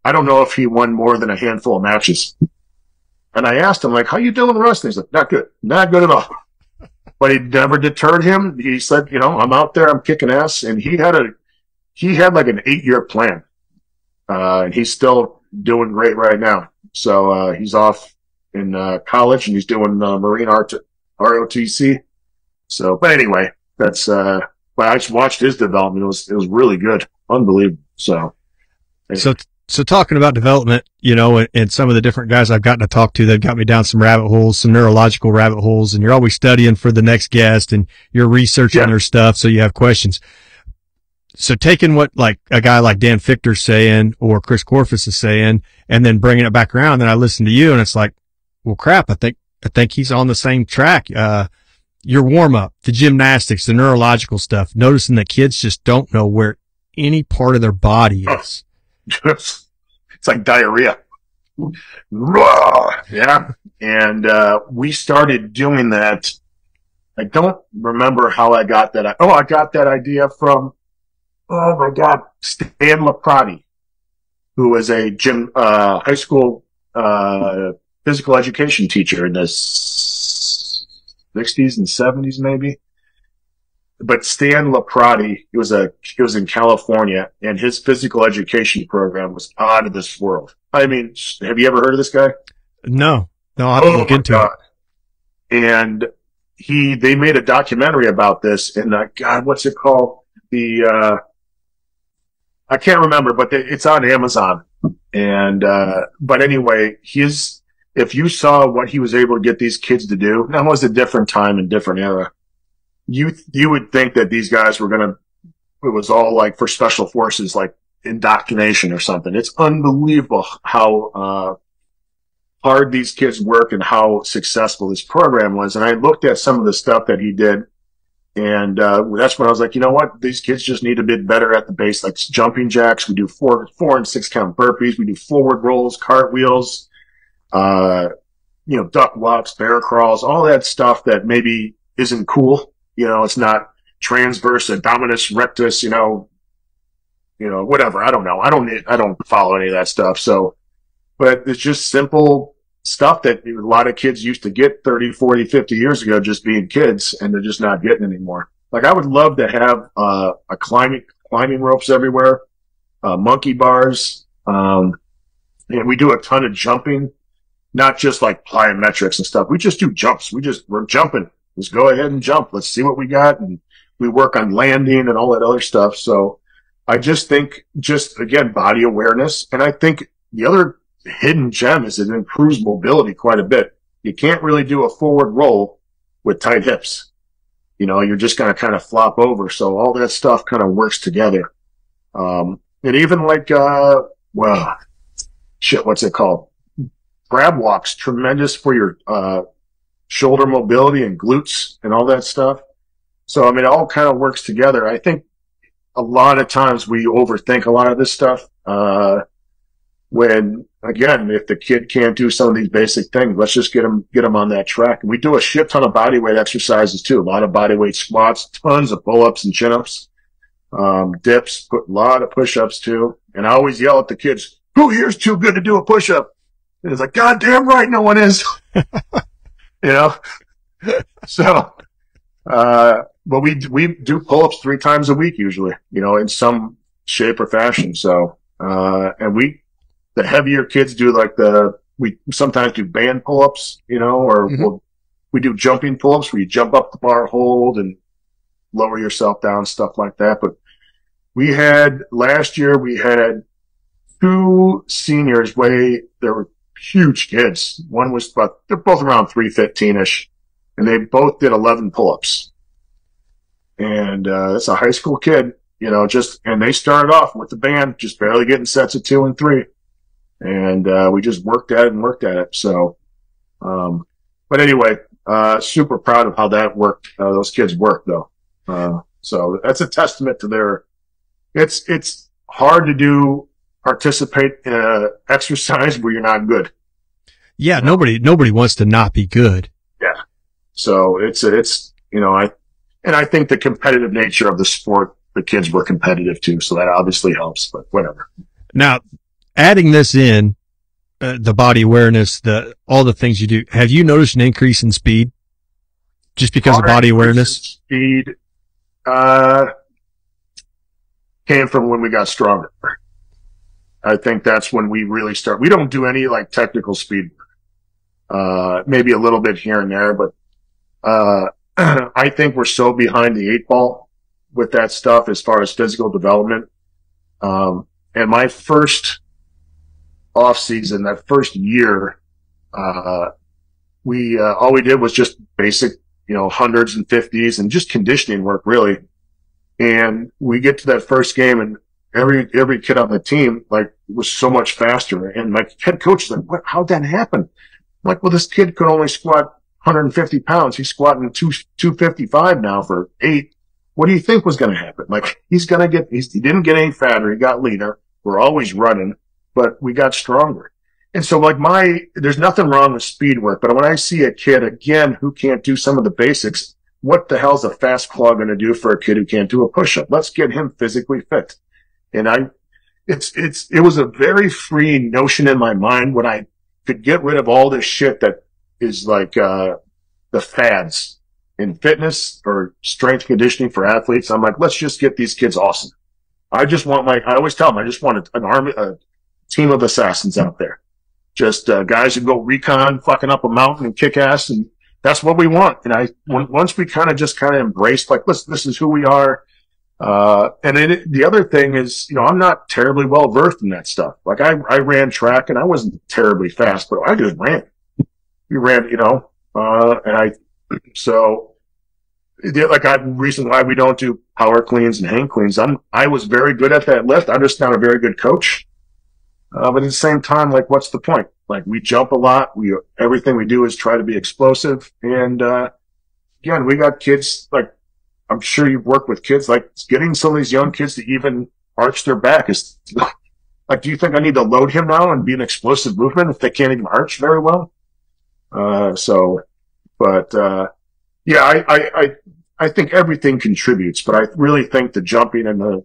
[SPEAKER 3] I don't know if he won more than a handful of matches. And I asked him, like, how you doing wrestling? He's like, not good at all. But it never deterred him. He said, I'm out there, I'm kicking ass. And he had like an 8-year plan. And he's still doing great right now. So, he's off in, college, and he's doing, Marine ROTC. So, but anyway, that's, I just watched his development. It was really good. Unbelievable. So talking about development,
[SPEAKER 2] and some of the different guys I've gotten to talk to, they've got me down some rabbit holes, some neurological rabbit holes, and you're always studying for the next guest and you're researching their stuff. So you have questions. So taking what, like, a guy like Dan Fictor's saying or Chris Corfus is saying, and then bringing it back around, then I listen to you and it's like, well, crap, I think he's on the same track. Your warm up, the gymnastics, the neurological stuff, noticing that kids just don't know where any part of their body is.
[SPEAKER 3] It's like diarrhea. Yeah. And, we started doing that. I don't remember how I got that. I got that idea from, oh my God, Stan Laprati, who was a high school, physical education teacher in the 60s and 70s, maybe. But Stan Laprati, he was in California, and his physical education program was out of this world. I mean, have you ever heard of this guy?
[SPEAKER 2] No, I have to look into it.
[SPEAKER 3] And they made a documentary about this, and God, what's it called? I can't remember, but it's on Amazon. And, but anyway, if you saw what he was able to get these kids to do, that was a different time and different era. You would think that these guys it was all like for special forces, like indoctrination or something. It's unbelievable how, hard these kids work and how successful this program was. And I looked at some of the stuff that he did. And, that's when I was like, you know what? These kids just need to be better at the base, like jumping jacks. We do 4 and 6 count burpees. We do forward rolls, cartwheels, duck walks, bear crawls, all that stuff that maybe isn't cool. It's not transverse, abdominis, rectus, whatever. I don't know. I don't follow any of that stuff. So, but it's just simple stuff that a lot of kids used to get 30, 40, 50 years ago, just being kids, and they're just not getting anymore. Like, I would love to have, a climbing ropes everywhere, monkey bars. And we do a ton of jumping, not just like plyometrics and stuff. We just do jumps. We're jumping. Let's go ahead and jump. Let's see what we got. And we work on landing and all that other stuff. So I just think again, body awareness. And I think the other hidden gem is it improves mobility quite a bit. You can't really do a forward roll with tight hips. You're just going to kind of flop over. So all that stuff kind of works together. And even like, what's it called? Crab walks, tremendous for your, shoulder mobility and glutes and all that stuff. So, I mean, it all kind of works together. I think a lot of times we overthink a lot of this stuff. When again, if the kid can't do some of these basic things, let's just get them on that track. And we do a shit ton of body weight exercises too. A lot of body weight squats, tons of pull-ups and chin-ups, dips, a lot of push-ups too. And I always yell at the kids, who here's too good to do a push-up? And it's like, God damn right, no one is. You know? So, but we do pull-ups 3 times a week usually, you know, in some shape or fashion. So, and the heavier kids do we sometimes do band pull-ups, you know, or we do jumping pull-ups where you jump up the bar, hold, and lower yourself down, stuff like that. But last year we had 2 seniors they were huge kids. One was they're both around 315-ish, and they both did 11 pull-ups. And, it's a high school kid, you know, and they started off with the band, just barely getting sets of 2 and 3. And, we just worked at it. So, but anyway, super proud of how that worked. Those kids worked though. So that's a testament to it's hard to participate in an exercise where you're not good.
[SPEAKER 2] Yeah. Nobody wants to not be good.
[SPEAKER 3] Yeah. So it's, you know, I think the competitive nature of the sport, the kids were competitive too. So that obviously helps, but whatever.
[SPEAKER 2] Now, adding this in, the body awareness, all the things you do, have you noticed an increase in speed just because of body awareness?
[SPEAKER 3] Speed, came from when we got stronger. I think that's when we really start. We don't do any like technical speed, maybe a little bit here and there, but, I think we're so behind the 8 ball with that stuff as far as physical development. And my first off season, that first year, all we did was just basic, you know, 100s and 50s and just conditioning work really. And we get to that first game and every kid on the team, like, was so much faster. And my head coach was like, how'd that happen? I'm like, well, this kid could only squat 150 pounds. He's squatting 255 now for 8. What do you think was going to happen? Like, he didn't get any fatter. He got leaner. We're always running, but we got stronger. And so like there's nothing wrong with speed work, but when I see a kid again who can't do some of the basics, what the hell's a fast claw going to do for a kid who can't do a push-up? Let's get him physically fit. And it was a very freeing notion in my mind when I could get rid of all this shit that is like, the fads in fitness or strength conditioning for athletes. I'm like, let's just get these kids awesome. I always tell them, I just want a team of assassins out there. Just, guys who go recon, fucking up a mountain and kick ass. And that's what we want. And once we kind of embraced, like, listen, this is who we are. And then the other thing is, you know, I'm not terribly well versed in that stuff. Like I ran track and I wasn't terribly fast, but I just ran. We ran, you know, reason why we don't do power cleans and hang cleans. I was very good at that lift. I'm just not a very good coach. But at the same time, like, what's the point? Like, we jump a lot. Everything we do is try to be explosive. And, again, we got kids, like, I'm sure you've worked with kids, like, getting some of these young kids to even arch their back is, like, do you think I need to load him now and be an explosive movement if they can't even arch very well? Yeah, I think everything contributes, but I really think the jumping and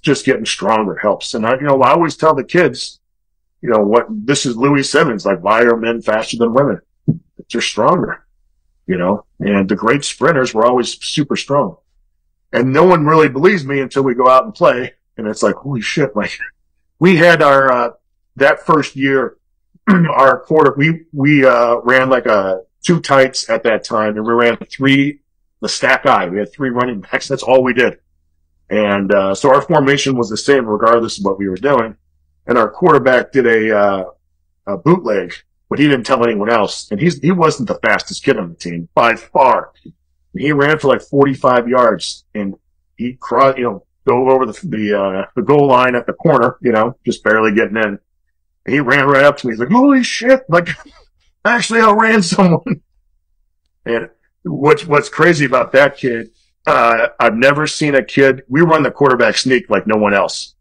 [SPEAKER 3] just getting stronger helps. And I always tell the kids, you know, this is Louis Simmons, like, why are men faster than women? They're stronger, you know, and the great sprinters were always super strong. And no one really believes me until we go out and play. And it's like, holy shit, like, we had that first year, our quarter, we ran like 2 tights at that time, and we ran 3, the stack I. We had 3 running backs. That's all we did. And, so our formation was the same regardless of what we were doing. And our quarterback did a bootleg, but he didn't tell anyone else. And he wasn't the fastest kid on the team by far. He ran for like 45 yards and he crossed, dove over the goal line at the corner, just barely getting in. And he ran right up to me. He's like, holy shit. Like, actually outran someone. And what's crazy about that kid I've never seen a kid. We run the quarterback sneak like no one else.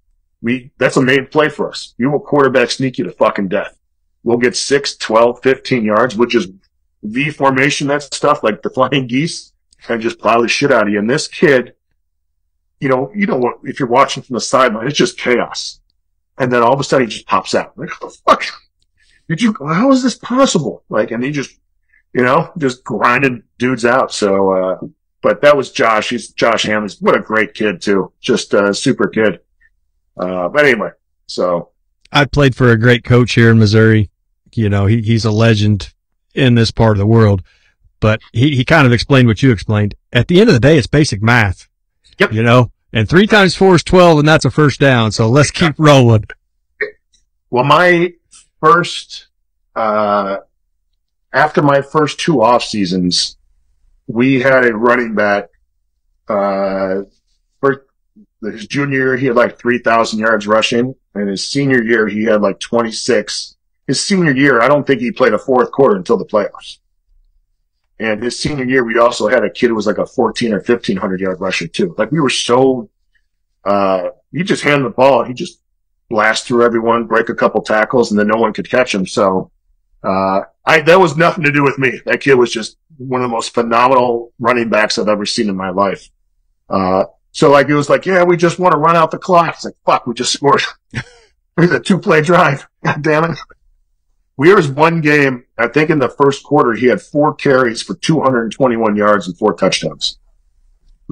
[SPEAKER 3] That's a main play for us. We will quarterback sneak you to fucking death. We'll get 6, 12, 15 yards, which is V formation, that stuff, like the flying geese, and just plow the shit out of you. And this kid, you know what, if you're watching from the sideline, it's just chaos. And then all of a sudden he just pops out. Like, what the fuck? How is this possible? Like, and he just, just grinded dudes out. So, but that was Josh. Josh Hammonds. What a great kid too. Just a super kid. But anyway, so.
[SPEAKER 2] I played for a great coach here in Missouri. He's a legend in this part of the world, but he kind of explained what you explained. At the end of the day, it's basic math.
[SPEAKER 3] Yep.
[SPEAKER 2] And 3 times 4 is 12, and that's a first down. So let's keep rolling.
[SPEAKER 3] Well, my first, after my first 2 off seasons, we had a running back, his junior year, he had like 3,000 yards rushing, and his senior year, he had like 26. His senior year, I don't think he played a fourth quarter until the playoffs. And his senior year, we also had a kid who was like a 1,400 or 1,500 yard rusher too. Like we were so, he just handed the ball, he just blast through everyone, break a couple tackles, and then no one could catch him. So, that was nothing to do with me. That kid was just one of the most phenomenal running backs I've ever seen in my life. So like, it was like, yeah, we just want to run out the clock. It's like, fuck, we just scored. It was a 2-play drive. God damn it. We was one game, I think in the first quarter, he had 4 carries for 221 yards and 4 touchdowns.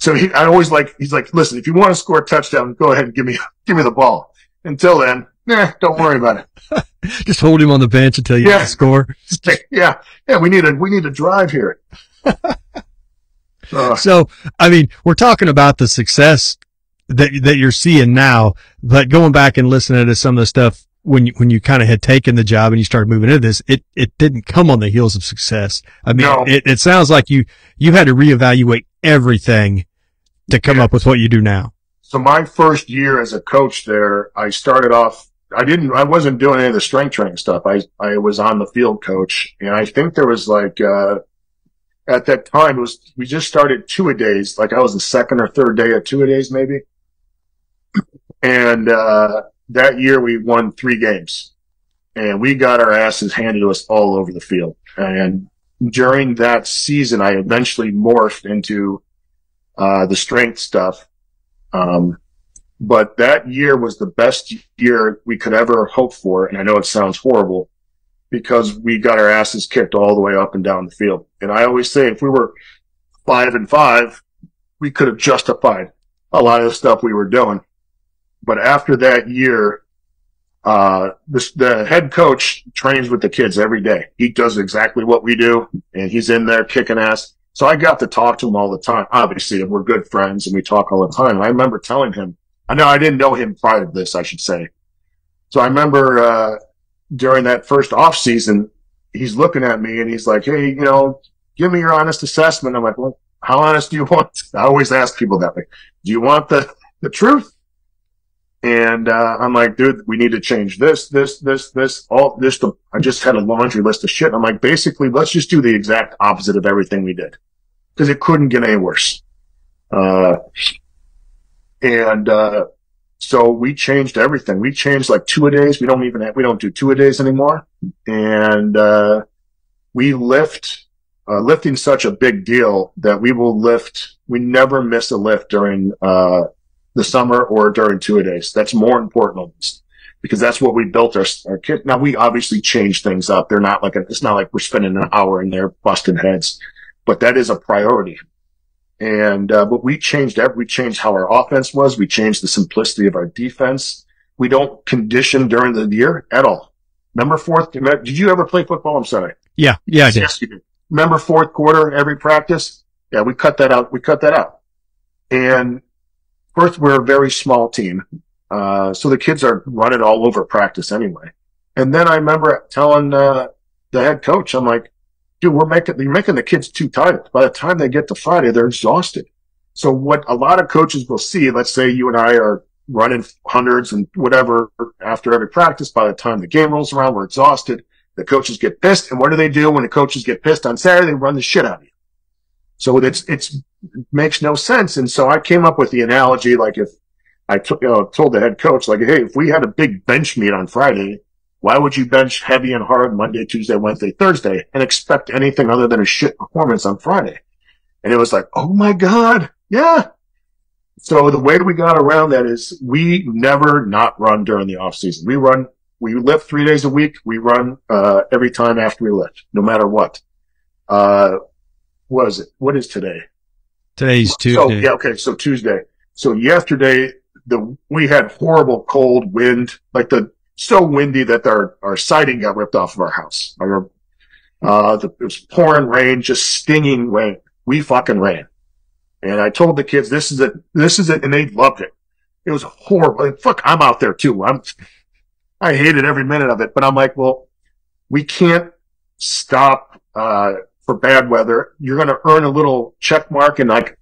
[SPEAKER 3] So he's like, listen, if you want to score a touchdown, go ahead and give me the ball. Until then, don't worry about it.
[SPEAKER 2] Just hold him on the bench until you score.
[SPEAKER 3] Yeah. We need a drive here.
[SPEAKER 2] So, I mean, we're talking about the success that you're seeing now, but going back and listening to some of the stuff when you kind of had taken the job and you started moving into this, it didn't come on the heels of success. I mean, no. It sounds like you had to reevaluate everything to come up with what you do now.
[SPEAKER 3] So my first year as a coach there, I started off, I wasn't doing any of the strength training stuff. I was on the field coach, and I think there was like, at that time we just started 2-a-days. Like I was the second or third day of 2-a-days maybe. And, that year we won 3 games, and we got our asses handed to us all over the field. And during that season, I eventually morphed into, the strength stuff. But that year was the best year we could ever hope for. And I know it sounds horrible because we got our asses kicked all the way up and down the field. And I always say if we were 5-5, we could have justified a lot of the stuff we were doing. But after that year, the head coach trains with the kids every day. He does exactly what we do, and he's in there kicking ass. So I got to talk to him all the time. Obviously, we're good friends, and we talk all the time. And I remember telling him, I didn't know him prior to this, I should say. So I remember during that first off season, he's looking at me, and he's like, hey, give me your honest assessment. I'm like, well, how honest do you want? I always ask people that way. Do you want the truth? And I'm like, dude, we need to change this, all this. I just had a laundry list of shit. I'm like, basically, let's just do the exact opposite of everything we did, because it couldn't get any worse. So we changed everything. We changed like 2-a-days. We don't do 2-a-days anymore. And we lifting such a big deal that we never miss a lift during the summer or during 2-a-days. That's more important because that's what we built our kit. Now we obviously change things up. It's not like we're spending an hour in there busting heads, but that is a priority. And, but we changed how our offense was. We changed the simplicity of our defense. We don't condition during the year at all. Did you ever play football? I'm sorry.
[SPEAKER 2] Yeah, I did.
[SPEAKER 3] Yes, you did. Remember fourth quarter, every practice? Yeah, we cut that out. And first, we're a very small team. So the kids are running all over practice anyway. And then I remember telling, the head coach, I'm like, dude, you're making the kids too tired. By the time they get to Friday, they're exhausted. So what a lot of coaches will see, let's say you and I are running hundreds and whatever after every practice. By the time the game rolls around, we're exhausted. The coaches get pissed. And what do they do when the coaches get pissed on Saturday? They run the shit out of you. So it makes no sense. And so I came up with the analogy, like if I told the head coach, like, hey, if we had a big bench meet on Friday, why would you bench heavy and hard Monday, Tuesday, Wednesday, Thursday and expect anything other than a shit performance on Friday? And it was like, oh my God. Yeah. So the way that we got around that is we never not run during the off season. We lift 3 days a week. We run, every time after we lift, no matter what. What is it? What is today?
[SPEAKER 2] Today's Tuesday.
[SPEAKER 3] So, yeah. Okay. So Tuesday. So yesterday, we had horrible cold wind, like so windy that our siding got ripped off of our house. It was pouring rain, just stinging rain. We fucking ran. And I told the kids, this is it. And they loved it. It was horrible. And fuck, I'm out there too. I hated every minute of it, but I'm like, well, we can't stop, for bad weather. You're going to earn a little check mark and like,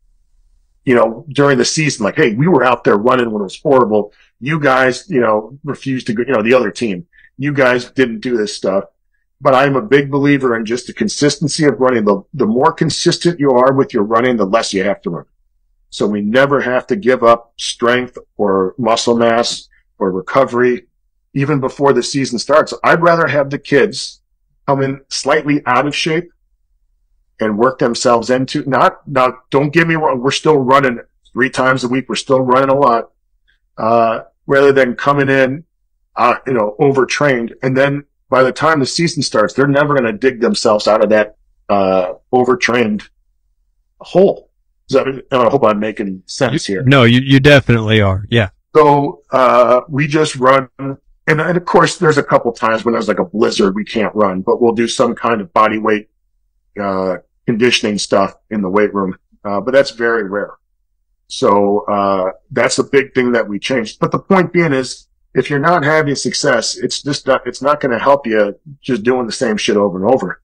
[SPEAKER 3] during the season, like, hey, we were out there running when it was horrible. You guys, refused to go, the other team, you guys didn't do this stuff. But I'm a big believer in just the consistency of running. The more consistent you are with your running, the less you have to run. So we never have to give up strength or muscle mass or recovery even before the season starts. I'd rather have the kids come in slightly out of shape and work themselves into don't get me wrong. We're still running 3 times a week. We're still running a lot, rather than coming in, overtrained. And then by the time the season starts, they're never going to dig themselves out of that, overtrained hole. I hope I'm making sense here.
[SPEAKER 2] No, you definitely are. Yeah.
[SPEAKER 3] So, we just run. And of course, there's a couple times when there's like a blizzard, we can't run, but we'll do some kind of body weight, conditioning stuff in the weight room. But that's very rare. So, that's a big thing that we changed. But the point being is, if you're not having success, it's not going to help you just doing the same shit over and over.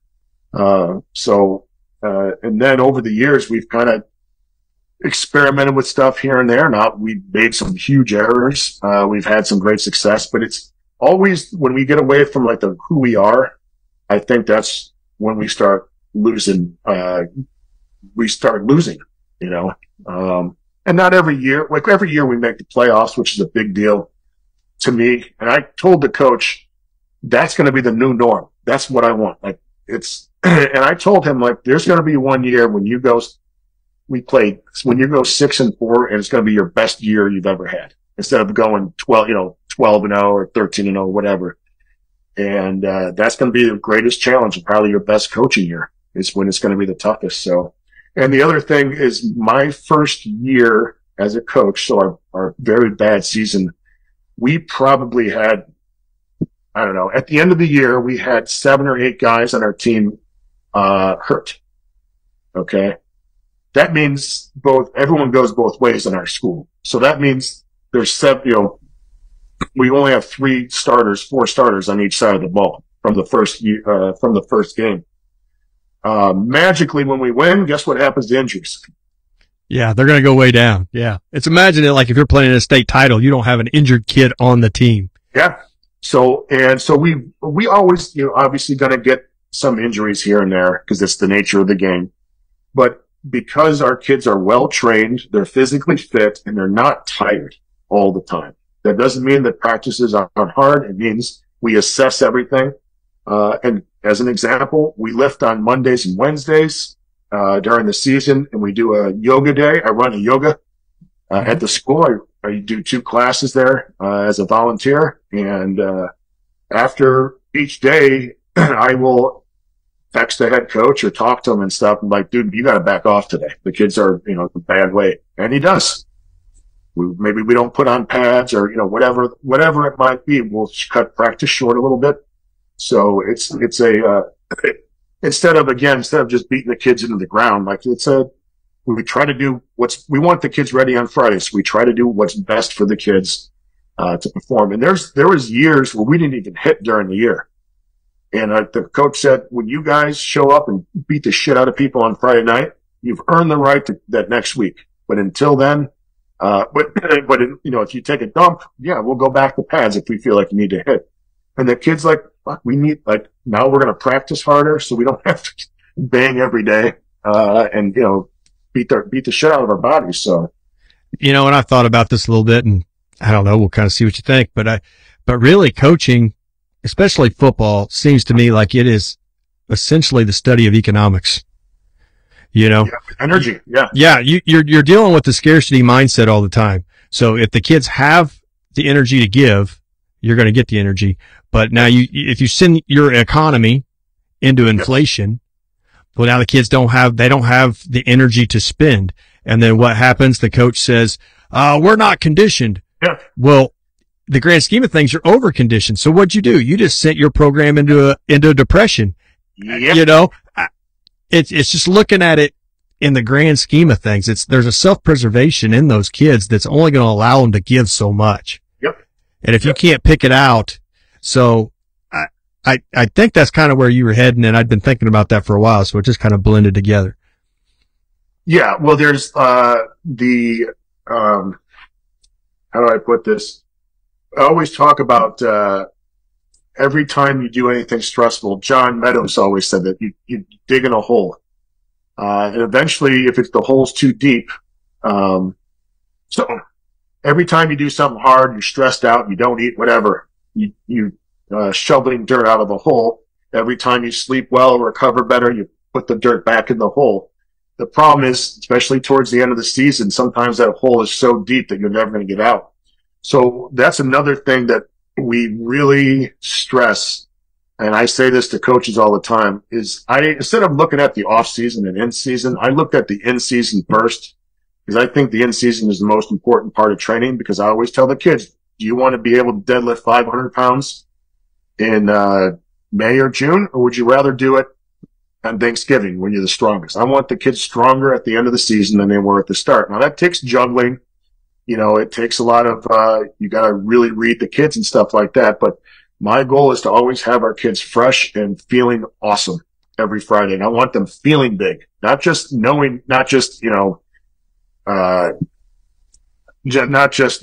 [SPEAKER 3] And then over the years, we've kind of experimented with stuff here and there. Now we've made some huge errors. We've had some great success, but it's always when we get away from like who we are, I think that's when we start losing, and not every year, like every year we make the playoffs, which is a big deal to me. And I told the coach, that's going to be the new norm. That's what I want. Like and I told him like, there's going to be one year when you go 6-4 and it's going to be your best year you've ever had instead of going 12-0 or 13-0, whatever. And, that's going to be the greatest challenge and probably your best coaching year is when it's going to be the toughest. So, and the other thing is my first year as a coach. So our very bad season, we probably had, I don't know, at the end of the year, we had 7 or 8 guys on our team, hurt. Okay. That means everyone goes both ways in our school. So that means there's 7, we only have 4 starters on each side of the ball from the first game. Magically when we win, guess what happens to injuries?
[SPEAKER 2] Yeah, they're going to go way down. Yeah. Imagine it like if you're playing a state title, you don't have an injured kid on the team.
[SPEAKER 3] Yeah. So we always, obviously going to get some injuries here and there because it's the nature of the game. But because our kids are well trained, they're physically fit, and they're not tired all the time. That doesn't mean that practices aren't hard. It means we assess everything. And as an example, we lift on Mondays and Wednesdays, during the season, and we do a yoga day. I run a yoga, at the school. I do 2 classes there, as a volunteer. And, after each day, I will text the head coach or talk to him and stuff. I'm like, dude, you got to back off today. The kids are, in a bad way. And he does. Maybe we don't put on pads or, whatever it might be. We'll cut practice short a little bit. So it's instead of just beating the kids into the ground, like we try to do we want the kids ready on Friday. So we try to do what's best for the kids, to perform. And there was years where we didn't even hit during the year. And the coach said, when you guys show up and beat the shit out of people on Friday night, you've earned the right to that next week. But until then, if you take a dump, yeah, we'll go back to pads if we feel like you need to hit. And the kid's like, fuck, now we're going to practice harder so we don't have to bang every day. and, beat the shit out of our bodies. So,
[SPEAKER 2] And I thought about this a little bit, and I don't know, we'll kind of see what you think, but really coaching, especially football, seems to me like it is essentially the study of economics.
[SPEAKER 3] Energy. Yeah.
[SPEAKER 2] Yeah. You're dealing with the scarcity mindset all the time. So if the kids have the energy to give, you're going to get the energy. But now if you send your economy into inflation, well, now the kids don't have the energy to spend. And then what happens? The coach says, we're not conditioned.
[SPEAKER 3] Yeah.
[SPEAKER 2] Well, the grand scheme of things, you're over conditioned. So what'd you do? You just sent your program into a depression.
[SPEAKER 3] Yep.
[SPEAKER 2] It's just looking at it in the grand scheme of things. There's a self-preservation in those kids that's only going to allow them to give so much.
[SPEAKER 3] Yep.
[SPEAKER 2] And if you can't pick it out, so I think that's kind of where you were heading, and I'd been thinking about that for a while, so it just kind of blended together.
[SPEAKER 3] Yeah. Well, there's, how do I put this? I always talk about, every time you do anything stressful, John Meadows always said that you dig in a hole. And eventually, if the hole's too deep, so every time you do something hard, you're stressed out, you don't eat, whatever, you shoveling dirt out of the hole. Every time you sleep well or recover better, you put the dirt back in the hole. The problem is, especially towards the end of the season, sometimes that hole is so deep that you're never going to get out. So that's another thing that we really stress, and I say this to coaches all the time, is instead of looking at the off season and in season, I looked at the in season first, because I think the in season is the most important part of training, because I always tell the kids, do you want to be able to deadlift 500 pounds in May or June, or would you rather do it on Thanksgiving when you're the strongest? I want the kids stronger at the end of the season than they were at the start. Now that takes juggling. It takes a lot of, you got to really read the kids and stuff like that. But my goal is to always have our kids fresh and feeling awesome every Friday. And I want them feeling big, not just knowing, not just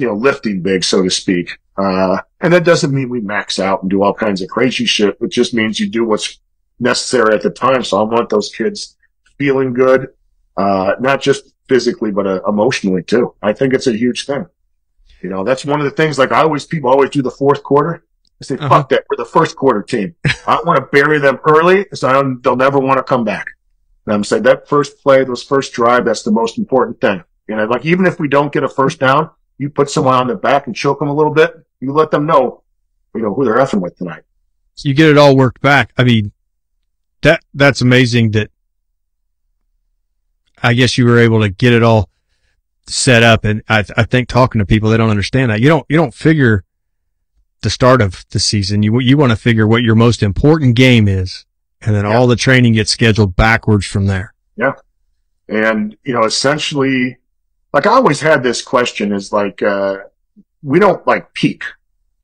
[SPEAKER 3] lifting big, so to speak. And that doesn't mean we max out and do all kinds of crazy shit. It just means you do what's necessary at the time. So I want those kids feeling good, not just physically, but emotionally too. I think it's a huge thing. That's one of the things, like people always do the fourth quarter. I say, fuck that. We're the first quarter team. I want to bury them early so they'll never want to come back. And I'm saying that first play, those first drive, that's the most important thing. Like even if we don't get a first down, you put someone on their back and choke them a little bit. You let them know, who they're effing with tonight.
[SPEAKER 2] You get it all worked back. I mean, that's amazing that I guess you were able to get it all set up. And I think talking to people, they don't understand that. You don't figure the start of the season. You want to figure what your most important game is. And then all the training gets scheduled backwards from there. Yeah.
[SPEAKER 3] And, essentially, like I always had this question is like, we don't like peak,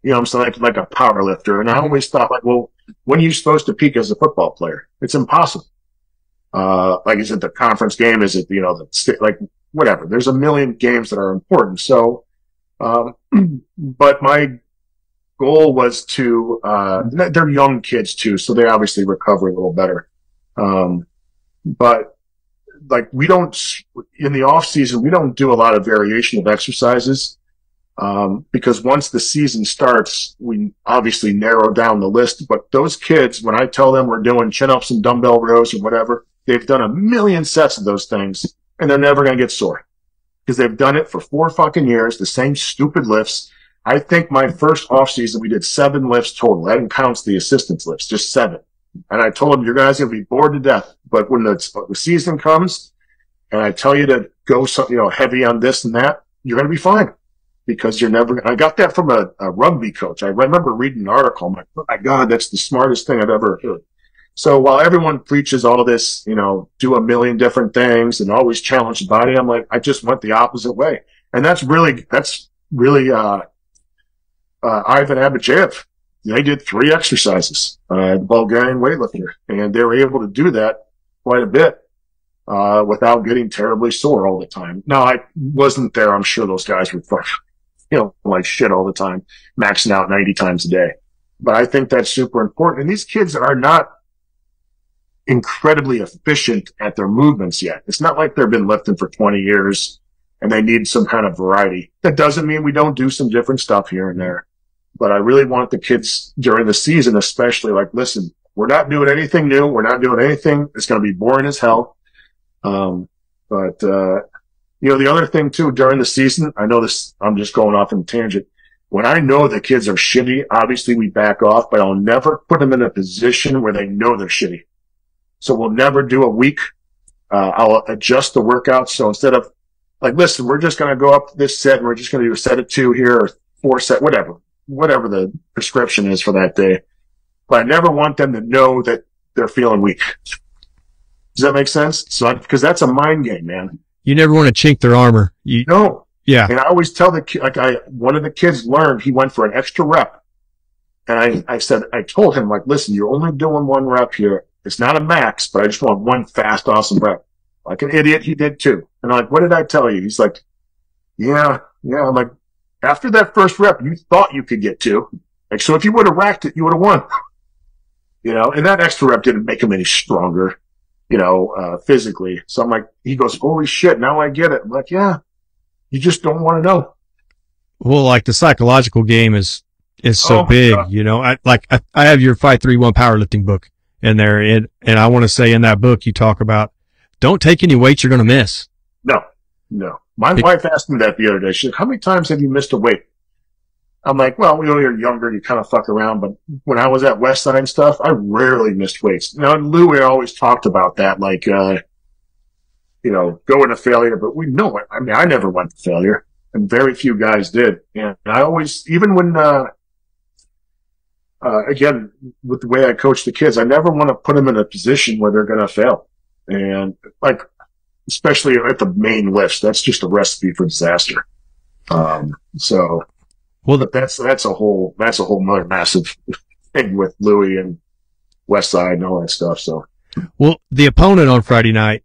[SPEAKER 3] I'm saying like a power lifter. And I always thought like, well, when are you supposed to peak as a football player? It's impossible. Like, is it the conference game? Is it, like whatever. There's a million games that are important. So, but my goal was to, they're young kids too, so they obviously recover a little better. But like we don't, in the off season, we don't do a lot of variation of exercises. Because once the season starts, we obviously narrow down the list. But those kids, when I tell them we're doing chin-ups and dumbbell rows or whatever, they've done a million sets of those things, and they're never going to get sore because they've done it for 4 fucking years, the same stupid lifts. I think my first off season, we did 7 lifts total. That counts the assistance lifts, just 7. And I told them, you guys are going to be bored to death. But when the season comes and I tell you to go heavy on this and that, you're going to be fine. Because I got that from a rugby coach. I remember reading an article. I'm like, oh my God, that's the smartest thing I've ever heard. So while everyone preaches all this, do a million different things and always challenge the body, I'm like, I just went the opposite way. And that's really, Ivan Abajev. They did 3 exercises, the Bulgarian weightlifter, and they were able to do that quite a bit, without getting terribly sore all the time. Now, I wasn't there. I'm sure those guys were like shit all the time, maxing out 90 times a day. But I think that's super important. And these kids are not, incredibly efficient at their movements yet. It's not like they've been lifting for 20 years and they need some kind of variety. That doesn't mean we don't do some different stuff here and there. But I really want the kids during the season, especially, like, listen, we're not doing anything new. We're not doing anything. It's going to be boring as hell. The other thing too, during the season, I know this, I'm just going off on a tangent. When I know the kids are shitty, obviously we back off, but I'll never put them in a position where they know they're shitty. So we'll never do a week. I'll adjust the workout. So instead of, like, listen, we're just going to go up this set and we're just going to do a set of 2 here or 4 set, whatever the prescription is for that day. But I never want them to know that they're feeling weak. Does that make sense? So, because that's a mind game, man.
[SPEAKER 2] You never want to chink their armor.
[SPEAKER 3] No.
[SPEAKER 2] Yeah.
[SPEAKER 3] And I always tell the kid, one of the kids learned, he went for an extra rep. And I told him, like, listen, you're only doing 1 rep here. It's not a max, but I just want 1 fast, awesome rep. Like an idiot, he did too. And I'm like, what did I tell you? He's like, yeah. I'm like, after that first rep, you thought you could get 2. Like, so if you would have racked it, you would have won. And that extra rep didn't make him any stronger, physically. So I'm like, he goes, holy shit, now I get it. I'm like, yeah, you just don't want to know.
[SPEAKER 2] Well, like, the psychological game is so big, God. I have your 531 powerlifting book in there. And I want to say in that book, you talk about, don't take any weights you're going to miss. No. My wife asked me that the other day. She said, how many times have you missed a weight? I'm like, well, when you're younger, you kind of fuck around. But when I was at Westside and stuff, I rarely missed weights. And Louie always talked about that, like, going to failure. But we know it. I mean, I never went to failure, and very few guys did. And I always, even when, again, with the way I coach the kids, I never want to put them in a position where they're going to fail. And, like, especially at the main lifts, that's just a recipe for disaster. Well, that's a whole other massive thing with Louie and Westside and all that stuff. So, well, the opponent on Friday night,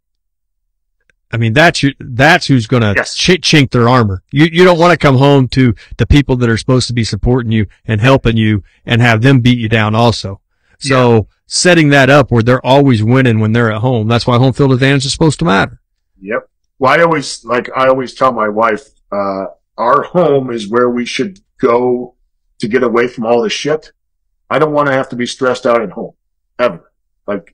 [SPEAKER 2] I mean, that's who's going to chink their armor. You don't want to come home to the people that are supposed to be supporting you and helping you and have them beat you down also. So setting that up where they're always winning when they're at home, that's why home field advantage is supposed to matter.
[SPEAKER 3] Yep. Well, I always tell my wife, our home is where we should go to get away from all the shit. I don't want to have to be stressed out at home ever.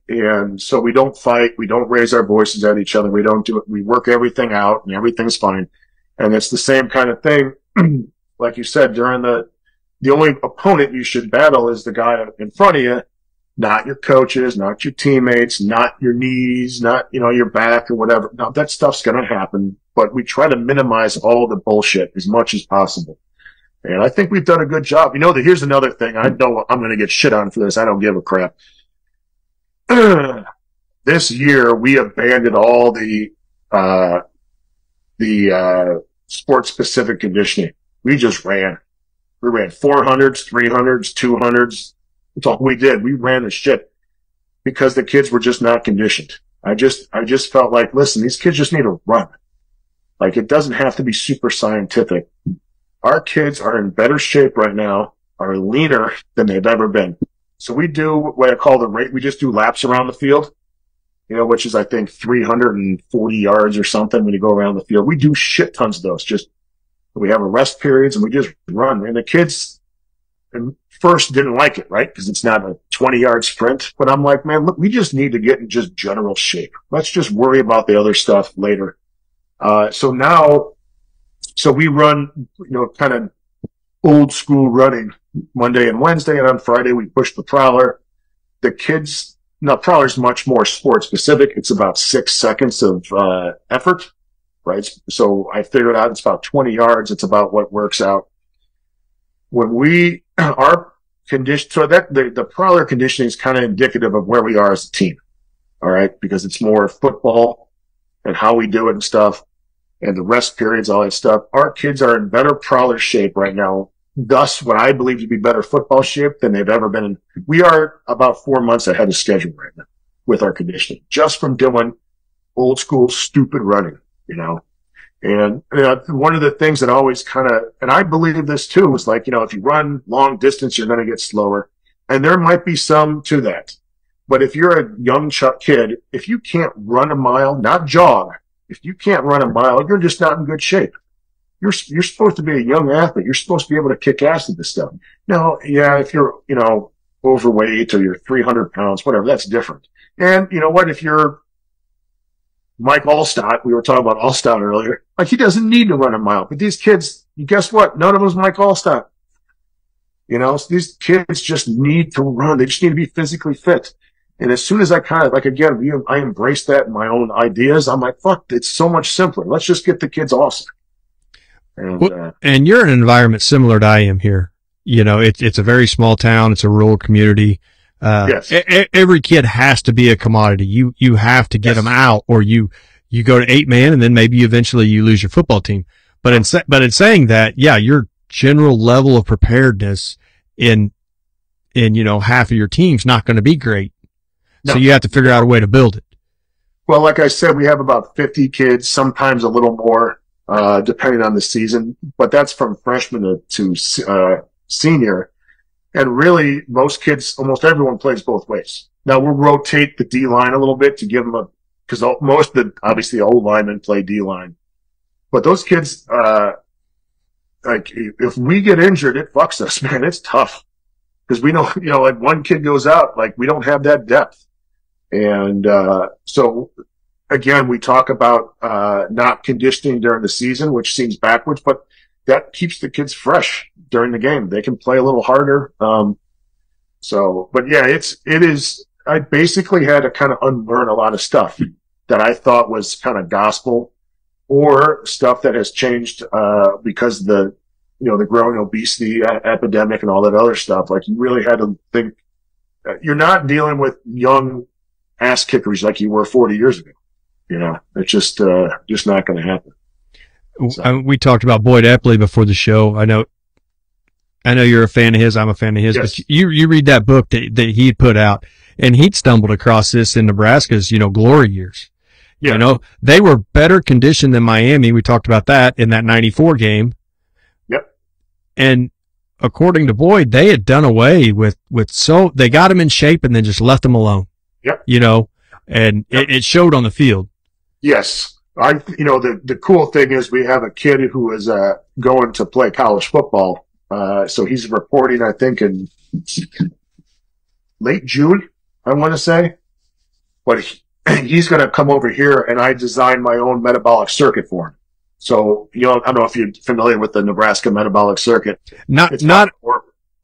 [SPEAKER 3] And so we don't fight. We don't raise our voices at each other. We don't do it. We work everything out and everything's fine. And it's the same kind of thing. Like you said, during the only opponent you should battle is the guy in front of you, not your coaches, not your teammates, not your knees, not, your back or whatever. Now that stuff's going to happen, but we try to minimize all the bullshit as much as possible. And I think we've done a good job. Here's another thing. I know I'm going to get shit on for this. I don't give a crap. This year we abandoned all the sport specific conditioning. We just ran. We ran 400s, 300s, 200s. That's all we did. We ran the shit because the kids were just not conditioned. I just felt like, listen, these kids just need to run. Like, it doesn't have to be super scientific. Our kids are in better shape right now, are leaner than they've ever been. So we do what I call we just do laps around the field, which is, I think, 340 yards or something when you go around the field. We do shit tons of those. We have a rest periods and we just run. And the kids at first didn't like it, right? Because it's not a 20-yard sprint. But I'm like, man, look, we just need to get in just general shape. Let's just worry about the other stuff later. So we run, kind of old school running Monday and Wednesday, and on Friday we push the prowler. The kids, prowler's much more sport specific. It's about 6 seconds of effort, right? So I figured out it's about 20 yards. It's about what works out. When our condition, so that the prowler conditioning is kind of indicative of where we are as a team. All right. Because it's more football and how we do it and stuff. And the rest periods, all that stuff. Our kids are in better prowler shape right now. Thus, what I believe to be better football shape than they've ever been in. We are about 4 months ahead of schedule right now with our conditioning, just from doing old school stupid running, And one of the things that always and I believe this too, is like, if you run long distance, you're going to get slower. And there might be some to that. But if you're a young kid, if you can't run a mile, not jog, if you can't run a mile, you're just not in good shape. You're supposed to be a young athlete. You're supposed to be able to kick ass at this stuff. Now, yeah, if you're, overweight or you're 300 pounds, whatever, that's different. And you know what? If you're Mike Allstott, we were talking about Allstott earlier, like he doesn't need to run a mile. But these kids, guess what? None of them's Mike Allstott. So these kids just need to run. They just need to be physically fit. And as soon as I kind of, like, again, I embrace that in my own ideas, I'm like, fuck, it's so much simpler. Let's just get the kids awesome.
[SPEAKER 2] And you're in an environment similar to I am here. It's a very small town. It's a rural community.
[SPEAKER 3] Yes.
[SPEAKER 2] Every kid has to be a commodity. You have to get them out, or you go to 8-man, and then maybe eventually you lose your football team. But in saying that, yeah, your general level of preparedness in half of your team's not going to be great. No. So you have to figure out a way to build it.
[SPEAKER 3] Well, like I said, we have about 50 kids, sometimes a little more, depending on the season, but that's from freshman to senior. And really, most kids, almost everyone plays both ways. Now we'll rotate the D line a little bit to give them because most of obviously old linemen play D line, but those kids, like if we get injured, it fucks us, man. It's tough because we know, like one kid goes out, like we don't have that depth. And, so again, we talk about, not conditioning during the season, which seems backwards, but that keeps the kids fresh during the game. They can play a little harder. But yeah, it is, I basically had to kind of unlearn a lot of stuff that I thought was kind of gospel or stuff that has changed, because the growing obesity epidemic and all that other stuff. Like you really had to think, you're not dealing with young ass kickers like you were 40 years ago. It's just not going to happen. So.
[SPEAKER 2] We talked about Boyd Epley before the show. I know you're a fan of his. I'm a fan of his, yes. But you read that book that he had put out, and he'd stumbled across this in Nebraska's, glory years. Yeah. They were better conditioned than Miami. We talked about that in that 94 game.
[SPEAKER 3] Yep.
[SPEAKER 2] And according to Boyd, they had done away with they got him in shape and then just left him alone.
[SPEAKER 3] Yep.
[SPEAKER 2] And yep. It showed on the field.
[SPEAKER 3] Yes. The cool thing is we have a kid who is, going to play college football. So he's reporting, I think in late June, I want to say, but he's going to come over here and I designed my own metabolic circuit for him. So, I don't know if you're familiar with the Nebraska metabolic circuit.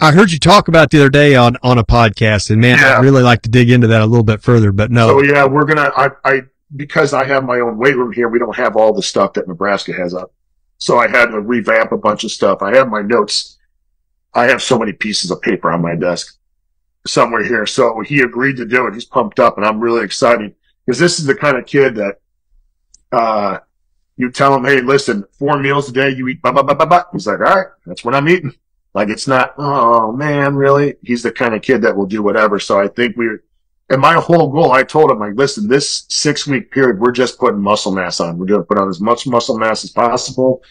[SPEAKER 2] I heard you talk about it the other day on a podcast, and man, yeah. I'd really like to dig into that a little bit further, but no.
[SPEAKER 3] So yeah, we're going to, because I have my own weight room here, we don't have all the stuff that Nebraska has up. So I had to revamp a bunch of stuff. I have my notes. I have so many pieces of paper on my desk somewhere here. So he agreed to do it. He's pumped up, and I'm really excited because this is the kind of kid that, you tell him, hey, listen, 4 meals a day, you eat blah, blah, blah, blah, blah. He's like, all right, that's what I'm eating. Like, it's not, oh man, really? He's the kind of kid that will do whatever. So I think and my whole goal, I told him, like, listen, this 6-week period, we're just putting muscle mass on. We're going to put on as much muscle mass as possible.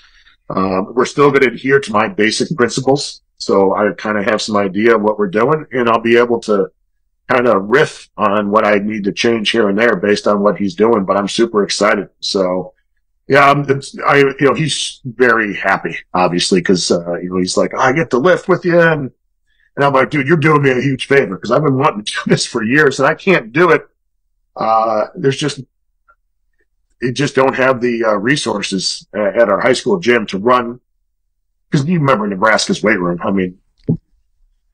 [SPEAKER 3] We're still going to adhere to my basic principles. So I kind of have some idea of what we're doing, and I'll be able to kind of riff on what I need to change here and there based on what he's doing, but I'm super excited. So yeah, he's very happy, obviously, because, he's like, I get to lift with you. And I'm like, dude, you're doing me a huge favor because I've been wanting to do this for years and I can't do it. It just don't have the resources at our high school gym to run. Because you remember Nebraska's weight room. I mean,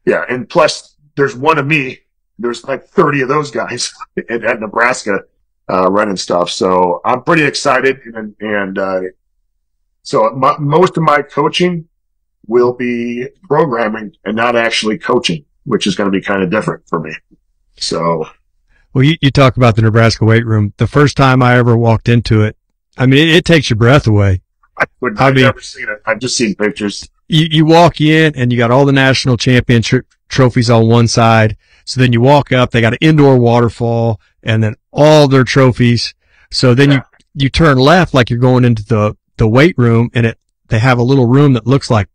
[SPEAKER 3] yeah. And plus there's one of me. There's like 30 of those guys at Nebraska. Running stuff. So I'm pretty excited. So most of my coaching will be programming and not actually coaching, which is going to be kind of different for me. So.
[SPEAKER 2] Well, you talk about the Nebraska weight room. The first time I ever walked into it, I mean, it takes your breath away.
[SPEAKER 3] I've never seen it. I've just seen pictures.
[SPEAKER 2] You walk in and you got all the national championship trophies on one side. So then you walk up, they got an indoor waterfall and then all their trophies. So then you turn left like you're going into the weight room, and they have a little room that looks like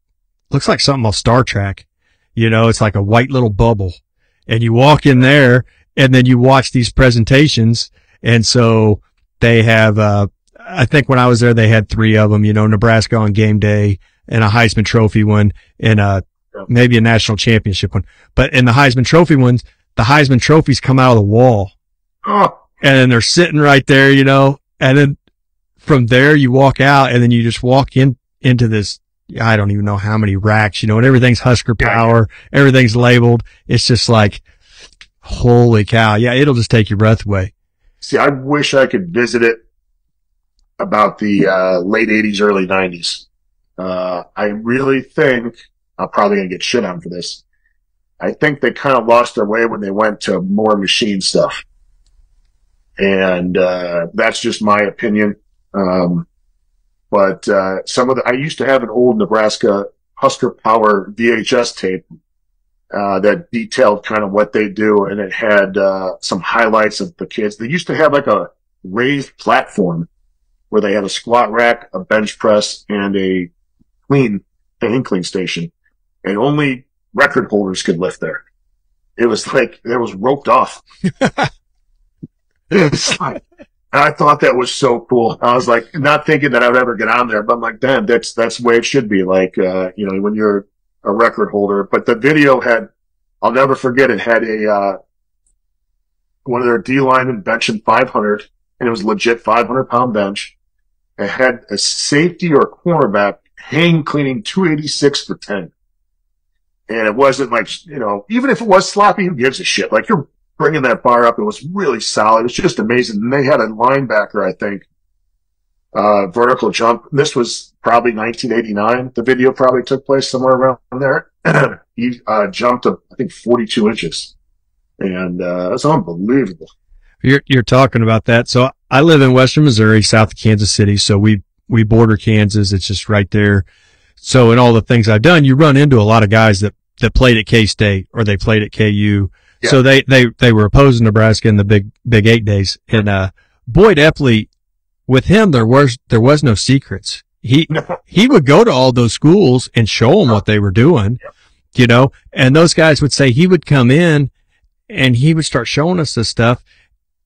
[SPEAKER 2] something off Star Trek. It's like a white little bubble, and you walk in there and then you watch these presentations. And so they have, I think when I was there, they had 3 of them, Nebraska on game day and a Heisman Trophy one and maybe a national championship one. But in the Heisman Trophy ones, the Heisman trophies come out of the wall.
[SPEAKER 3] Oh.
[SPEAKER 2] And then they're sitting right there, and then from there you walk out and then you just walk into this, I don't even know how many racks, and everything's Husker Power, everything's labeled. It's just like, holy cow. Yeah, it'll just take your breath away.
[SPEAKER 3] See, I wish I could visit it about the late 80s, early 90s. I really think, I'm probably going to get shit on for this. I think they kind of lost their way when they went to more machine stuff. And that's just my opinion. But I used to have an old Nebraska Husker Power VHS tape that detailed kind of what they do, and it had some highlights of the kids. They used to have like a raised platform where they had a squat rack, a bench press, and a hand clean station, and only record holders could lift there. It was like it was roped off. It's like, and I thought that was so cool. I was like, not thinking that I would ever get on there, but I'm like, damn, that's the way it should be. Like, when you're a record holder. But the video I'll never forget, it had one of their D linemen benching 500, and it was legit 500-pound bench. It had a safety or cornerback hang cleaning 286 for 10. And it wasn't like, even if it was sloppy, who gives a shit? Like, you're bringing that bar up. It was really solid. It was just amazing. And they had a linebacker, I think, vertical jump. This was probably 1989. The video probably took place somewhere around there. He jumped up, I think, 42 inches. And it's unbelievable.
[SPEAKER 2] You're talking about that. So I live in western Missouri, south of Kansas City. So we border Kansas. It's just right there. So in all the things I've done, you run into a lot of guys that played at K-State or they played at KU. Yeah. So they were opposing Nebraska in the Big 8 days. And Boyd Epley, with him, there was no secrets. He would go to all those schools and show them what they were doing, and those guys would say he would come in and he would start showing us this stuff,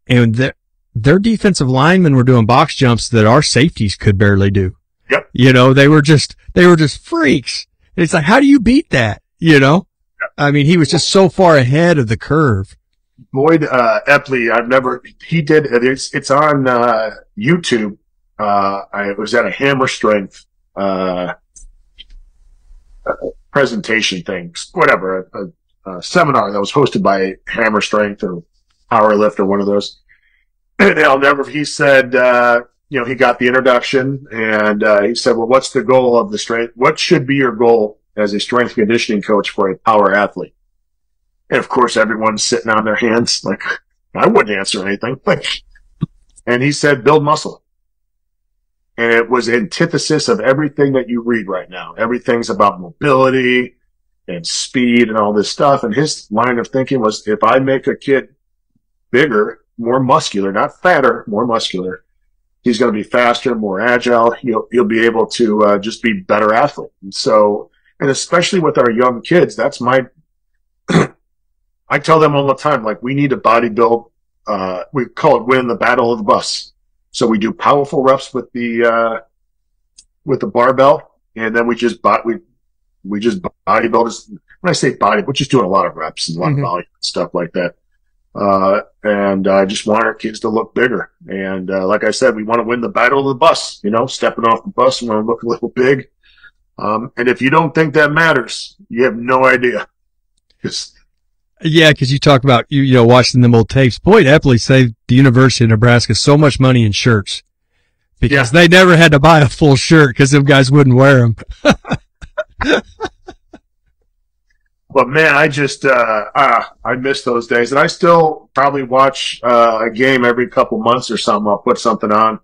[SPEAKER 2] and their defensive linemen were doing box jumps that our safeties could barely do.
[SPEAKER 3] Yep.
[SPEAKER 2] They were just freaks. And it's like, how do you beat that? Yep. I mean, he was just so far ahead of the curve.
[SPEAKER 3] Boyd Epley, it's on YouTube. It was at a Hammer Strength presentation thing, whatever, a seminar that was hosted by Hammer Strength or Powerlift or one of those. And he said, he got the introduction, and he said, well, what's the goal of the strength? What should be your goal as a strength conditioning coach for a power athlete? And of course, everyone's sitting on their hands. Like, I wouldn't answer anything. And he said, build muscle. And it was antithesis of everything that you read right now. Everything's about mobility and speed and all this stuff. And his line of thinking was, if I make a kid bigger, more muscular, not fatter, more muscular, he's going to be faster, more agile. He'll be able to just be better athlete. And especially with our young kids, that's I tell them all the time, like, we need to body build. We call it winning the battle of the bus. So we do powerful reps with the barbell, and then we just body build. When I say body, we're just doing a lot of reps and a lot of volume and stuff like that. And I just want our kids to look bigger. And like I said, we want to win the battle of the bus. Stepping off the bus, we want to look a little big. And if you don't think that matters, you have no idea.
[SPEAKER 2] Yeah, because you talk about watching them old tapes. Boyd Epley saved the University of Nebraska so much money in shirts because they never had to buy a full shirt because them guys wouldn't wear them.
[SPEAKER 3] But man, I just I miss those days, and I still probably watch a game every couple months or something. I'll put something on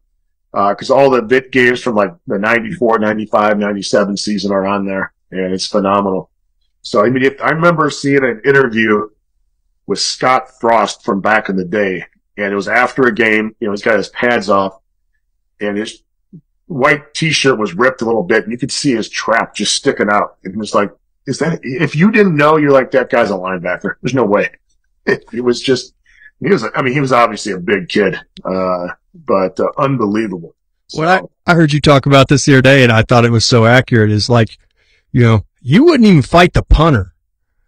[SPEAKER 3] because all the VIT games from like the 94, 95, 97 season are on there, and it's phenomenal. So, I mean, I remember seeing an interview with Scott Frost from back in the day, and it was after a game. He's got his pads off, and his white T-shirt was ripped a little bit, and you could see his trap just sticking out. And it was like, if you didn't know, you're like, that guy's a linebacker. There's no way. It was just he was obviously a big kid, but unbelievable.
[SPEAKER 2] Well, I heard you talk about this the other day, and I thought it was so accurate. Is like, you wouldn't even fight the punter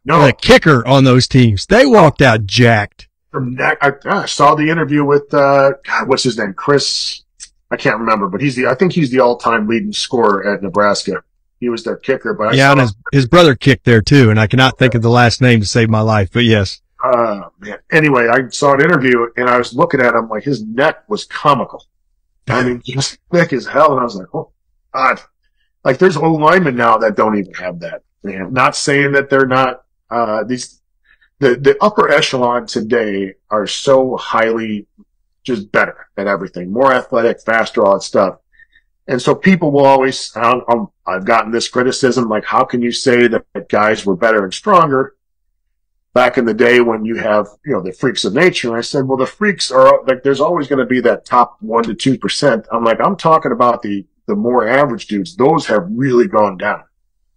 [SPEAKER 2] or the kicker on those teams. They walked out jacked.
[SPEAKER 3] I saw the interview with, God, what's his name? Chris. I can't remember, but I think he's the all-time leading scorer at Nebraska. He was their kicker, but
[SPEAKER 2] and his brother kicked there too, and I cannot think of the last name to save my life, but yes.
[SPEAKER 3] Man. Anyway, I saw an interview, and I was looking at him like his neck was comical. I mean, just thick as hell, and I was like, oh, God. Like, there's old linemen now that don't even have that, man. Not saying that they're not, the upper echelon today are so highly just better at everything, more athletic, faster, all that stuff. And so people will always, I've gotten this criticism, like, how can you say that guys were better and stronger back in the day when you have, the freaks of nature? And I said, well, the freaks are like, there's always going to be that top 1% to 2%. I'm like, I'm talking about the more average dudes. Those have really gone down.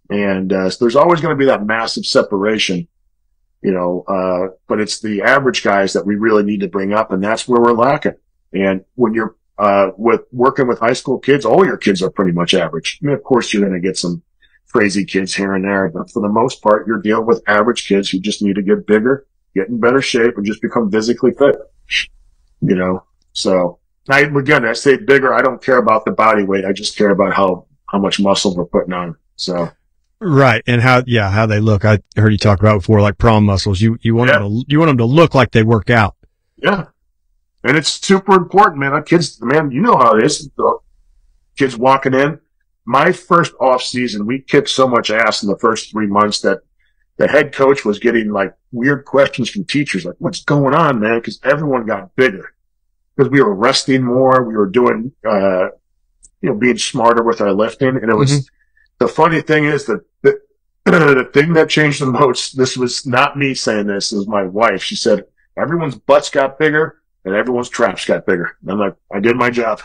[SPEAKER 3] And, so there's always going to be that massive separation, but it's the average guys that we really need to bring up. And that's where we're lacking. And when you're, working with high school kids, all your kids are pretty much average. I mean, of course, you're going to get some crazy kids here and there, but for the most part, you're dealing with average kids who just need to get bigger, get in better shape, and just become physically fit. So I say bigger. I don't care about the body weight. I just care about how much muscle we're putting on. So.
[SPEAKER 2] Right. And how they look. I heard you talk about before, like prom muscles. You want them to look like they work out.
[SPEAKER 3] Yeah. And it's super important, man. Kids, man, you know how it is. The kids walking in. My first off season, we kicked so much ass in the first 3 months that the head coach was getting like weird questions from teachers, like, what's going on, man? Because everyone got bigger. Because we were resting more. We were doing, being smarter with our lifting. And it was, the funny thing is that the thing that changed the most, this was not me saying this, it was my wife. She said, everyone's butts got bigger and everyone's traps got bigger. And I'm like, I did my job.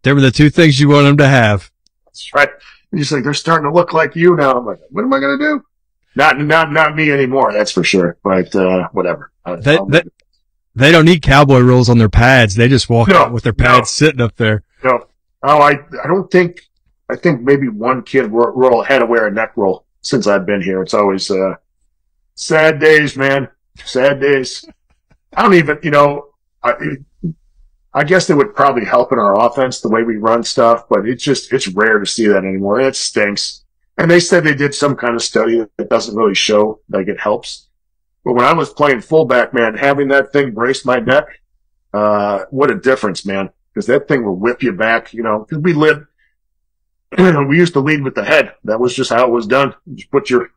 [SPEAKER 2] They were the two things you want them to have.
[SPEAKER 3] That's right. And she's like, they're starting to look like you now. I'm like, what am I going to do? Not me anymore. That's for sure. But, whatever.
[SPEAKER 2] They don't need cowboy rolls on their pads. They just walk out with their pads sitting up there.
[SPEAKER 3] No. Oh, I don't think, I think maybe one kid had to wear a neck roll since I've been here. It's always, sad days, man. Sad days. I don't even, I guess it would probably help in our offense, the way we run stuff, but it's rare to see that anymore. It stinks. And they said they did some kind of study that doesn't really show like it helps. But when I was playing fullback, man, having that thing brace my neck, what a difference, man. Because that thing will whip you back, because we used to lead with the head. That was just how it was done. You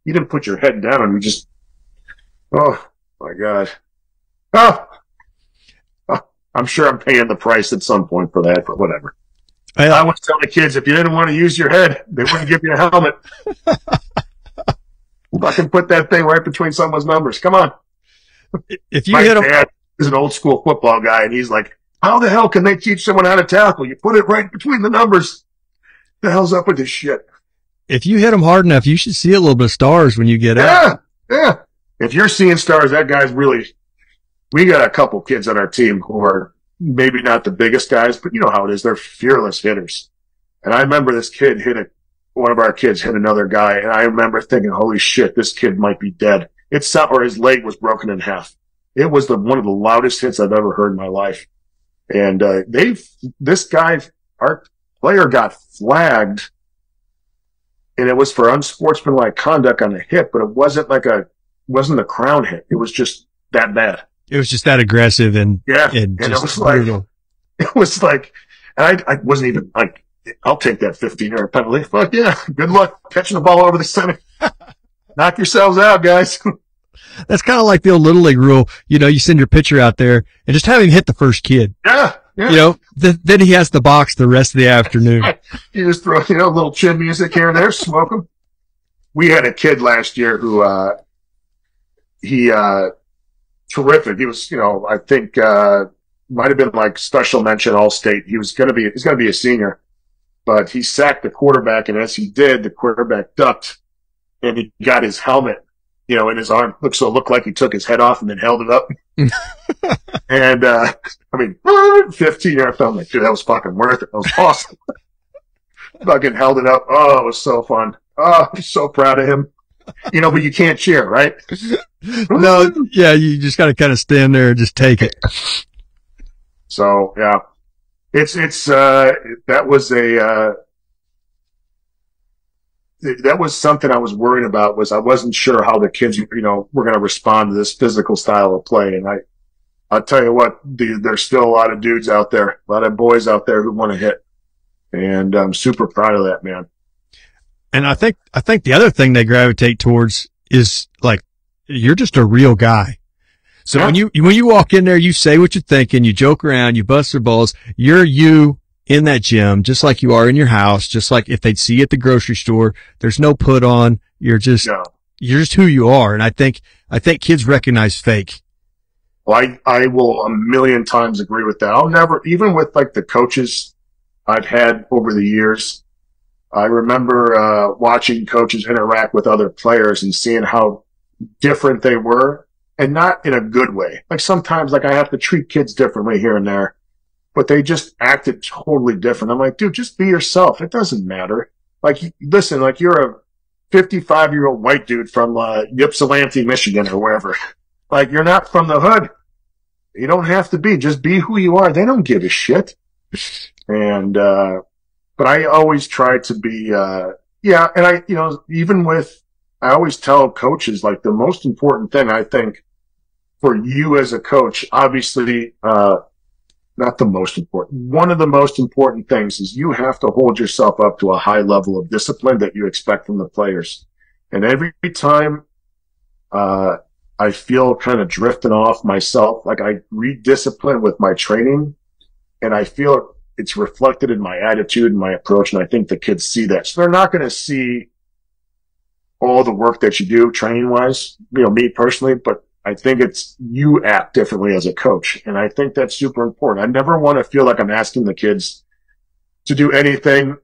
[SPEAKER 3] didn't put your head down, and oh my God. I'm sure I'm paying the price at some point for that, but whatever. I was telling the kids, if you didn't want to use your head, they wouldn't give you a helmet. Fucking put that thing right between someone's numbers. Come on.
[SPEAKER 2] If you
[SPEAKER 3] My dad is an old school football guy, and he's like, how the hell can they teach someone how to tackle? You put it right between the numbers. The hell's up with this shit?
[SPEAKER 2] If you hit them hard enough, you should see a little bit of stars when you get out.
[SPEAKER 3] Yeah. If you're seeing stars, that guy's really, we got a couple kids on our team who are maybe not the biggest guys, but you know how it is. They're fearless hitters. And I remember this kid one of our kids hit another guy. And I remember thinking, holy shit, this kid might be dead. Or his leg was broken in half. It was one of the loudest hits I've ever heard in my life. And, our player got flagged, and it was for unsportsmanlike conduct on the hit, but it wasn't a crown hit. It was just that bad. It
[SPEAKER 2] was just that aggressive and
[SPEAKER 3] it was brutal. And I wasn't even like, I'll take that 15-yard penalty. Fuck yeah. Good luck catching the ball over the center. Knock yourselves out, guys.
[SPEAKER 2] That's kind of like the old Little League rule. You send your pitcher out there and just have him hit the first kid.
[SPEAKER 3] Yeah.
[SPEAKER 2] Then he has the box the rest of the afternoon.
[SPEAKER 3] You just throw, a little chin music here and there, smoke him. We had a kid last year who, terrific. He was, I think, might have been like special mention All-State. He's going to be a senior, but he sacked the quarterback. And as he did, the quarterback ducked and he got his helmet you know, in his arm. Looked like he took his head off and then held it up. And, I mean, 15-yard film. Like, dude, that was fucking worth it. That was awesome. Fucking held it up. Oh, it was so fun. Oh, I'm so proud of him. You know, but you can't cheer, right?
[SPEAKER 2] No, yeah, you just got to kind of stand there and just take it.
[SPEAKER 3] So, yeah. That was something I was worried about. Was I wasn't sure how the kids, you know, were going to respond to this physical style of play. And I'll tell you what, there's still a lot of dudes out there, a lot of boys out there who want to hit. And I'm super proud of that, man.
[SPEAKER 2] And I think the other thing they gravitate towards is like, you're just a real guy. So yeah. when you walk in there, you say what you're thinking, you joke around, you bust their balls. You're you in that gym, just like you are in your house, just like if they'd see you at the grocery store. There's no put on. You're just who you are. And I think kids recognize fake.
[SPEAKER 3] Well, I will a million times agree with that. I'll never, even with like the coaches I've had over the years, I remember watching coaches interact with other players and seeing how different they were, and not in a good way. Like sometimes, like I have to treat kids differently here and there, but they just acted totally different. I'm like, dude, just be yourself. It doesn't matter. Like, listen, like you're a 55-year-old white dude from Ypsilanti, Michigan or wherever. Like you're not from the hood. You don't have to be. Just be who you are. They don't give a shit. And, but I always try to be, yeah. And I, you know, I always tell coaches, like the most important thing I think for you as a coach, obviously, not the most important, one of the most important things is you have to hold yourself up to a high level of discipline that you expect from the players. And every time, I feel kind of drifting off myself, like I rediscipline with my training, and I feel it's reflected in my attitude and my approach. And I think the kids see that. So they're not going to see all the work that you do training wise, you know, me personally, but I think it's you act differently as a coach. And I think that's super important. I never want to feel like I'm asking the kids to do anything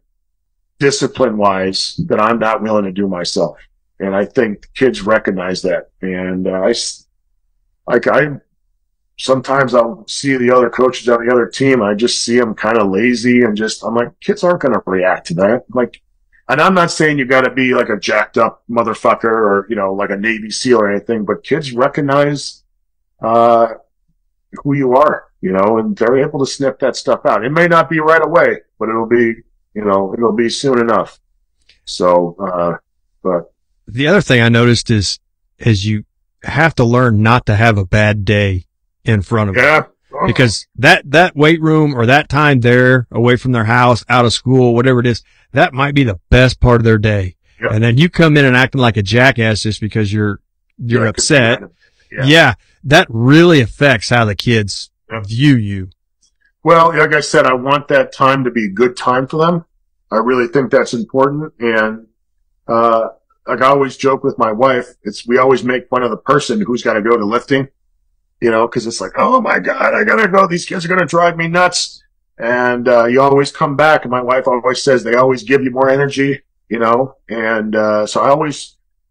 [SPEAKER 3] discipline wise that I'm not willing to do myself. And I think kids recognize that. And, sometimes I'll see the other coaches on the other team. I just see them kind of lazy and I'm like, kids aren't going to react to that. Like, and I'm not saying you got to be like a jacked up motherfucker or, you know, like a Navy SEAL or anything, but kids recognize, who you are, you know, and they're able to sniff that stuff out. It may not be right away, but it'll be soon enough. So, but
[SPEAKER 2] the other thing I noticed is you have to learn not to have a bad day in front of them. Because that weight room or that time there away from their house, out of school, whatever it is, that might be the best part of their day. Yep. And then you come in and acting like a jackass just because you're upset. Yeah. That really affects how the kids view you.
[SPEAKER 3] Well, like I said, I want that time to be a good time for them. I really think that's important. And, like I always joke with my wife, we always make fun of the person who's got to go to lifting, you know, cause it's like, oh my God, I gotta go. These kids are going to drive me nuts. And, you always come back. And my wife always says they always give you more energy, you know? And, so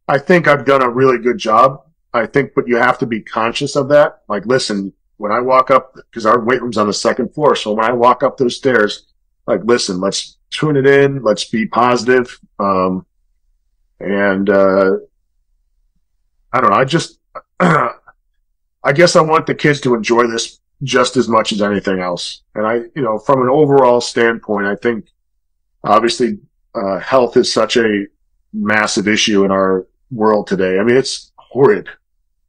[SPEAKER 3] I think I've done a really good job. I think, but you have to be conscious of that. Like, listen, when I walk up, cause our weight room's on the second floor. So when I walk up those stairs, like, listen, let's tune it in. Let's be positive. And, I don't know. I guess I want the kids to enjoy this just as much as anything else. And you know, from an overall standpoint, I think obviously, health is such a massive issue in our world today. I mean, it's horrid.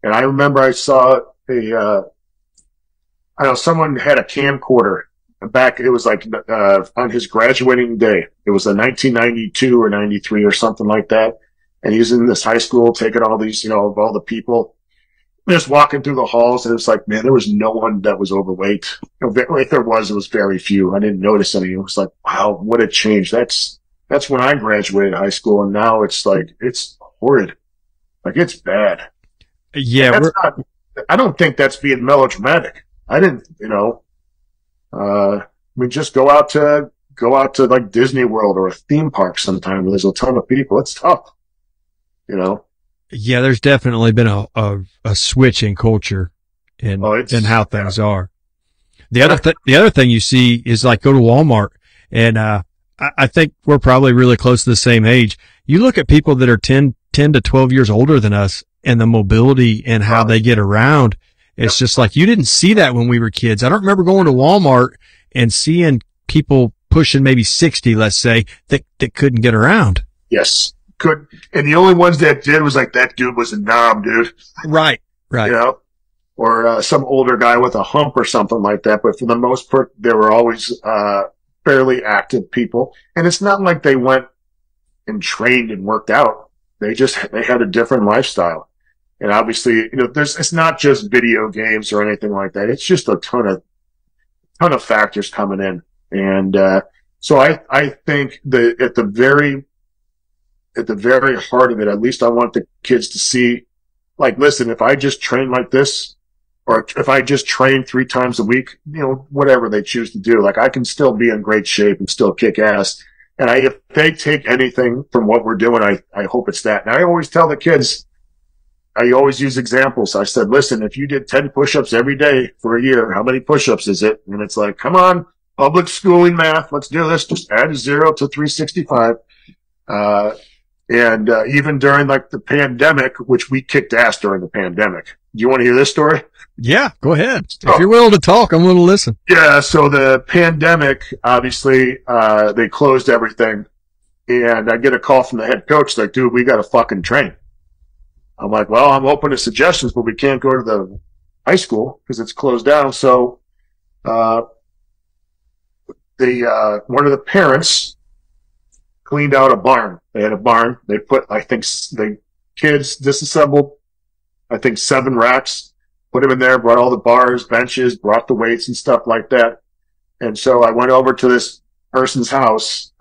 [SPEAKER 3] And I remember I saw someone had a camcorder back. It was like, on his graduating day. It was a 1992 or 93 or something like that. And he was in this high school taking all these, you know, of all the people, just walking through the halls. And it's like, man, there was no one that was overweight. You know, if there was, it was very few. I didn't notice any. It was like, wow, what a change. That's when I graduated high school. And now it's like, it's horrid. Like, it's bad.
[SPEAKER 2] Yeah.
[SPEAKER 3] I don't think that's being melodramatic. I didn't, you know, I mean, just go out to like Disney World or a theme park sometime where there's a ton of people. It's tough. You know?
[SPEAKER 2] Yeah, there's definitely been a switch in culture and how things are. The other thing you see is like go to Walmart and, I think we're probably really close to the same age. You look at people that are 10 to 12 years older than us and the mobility and how they get around. It's just like you didn't see that when we were kids. I don't remember going to Walmart and seeing people pushing maybe 60, let's say, that couldn't get around.
[SPEAKER 3] Yes. Could. And the only ones that did was like that dude was a knob, dude.
[SPEAKER 2] Right.
[SPEAKER 3] You know, or some older guy with a hump or something like that. But for the most part, they were always fairly active people. And it's not like they went and trained and worked out. They had a different lifestyle. And obviously, you know, it's not just video games or anything like that. It's just a ton of factors coming in. And so I think that at the very heart of it, at least I want the kids to see, like, listen, if I just train like this, or if I just train 3 times a week, you know, whatever they choose to do, like I can still be in great shape and still kick ass. And if they take anything from what we're doing, I hope it's that. And I always tell the kids, I always use examples. I said, listen, if you did 10 push-ups every day for a year, how many push-ups is it? And it's like, come on, public schooling math. Let's do this. Just add a 0 to 365. And even during like the pandemic, which we kicked ass during the pandemic. Do you want to hear this story?
[SPEAKER 2] Yeah, go ahead. If you're willing to talk, I'm willing to listen.
[SPEAKER 3] Yeah. So the pandemic, obviously, they closed everything, and I get a call from the head coach like, dude, we got to fucking train. I'm like, well, I'm open to suggestions, but we can't go to the high school because it's closed down. So, one of the parents cleaned out a barn. They had a barn. They put, I think, the kids disassembled, I think, 7 racks, put them in there, brought all the bars, benches, brought the weights and stuff like that. And so I went over to this person's house,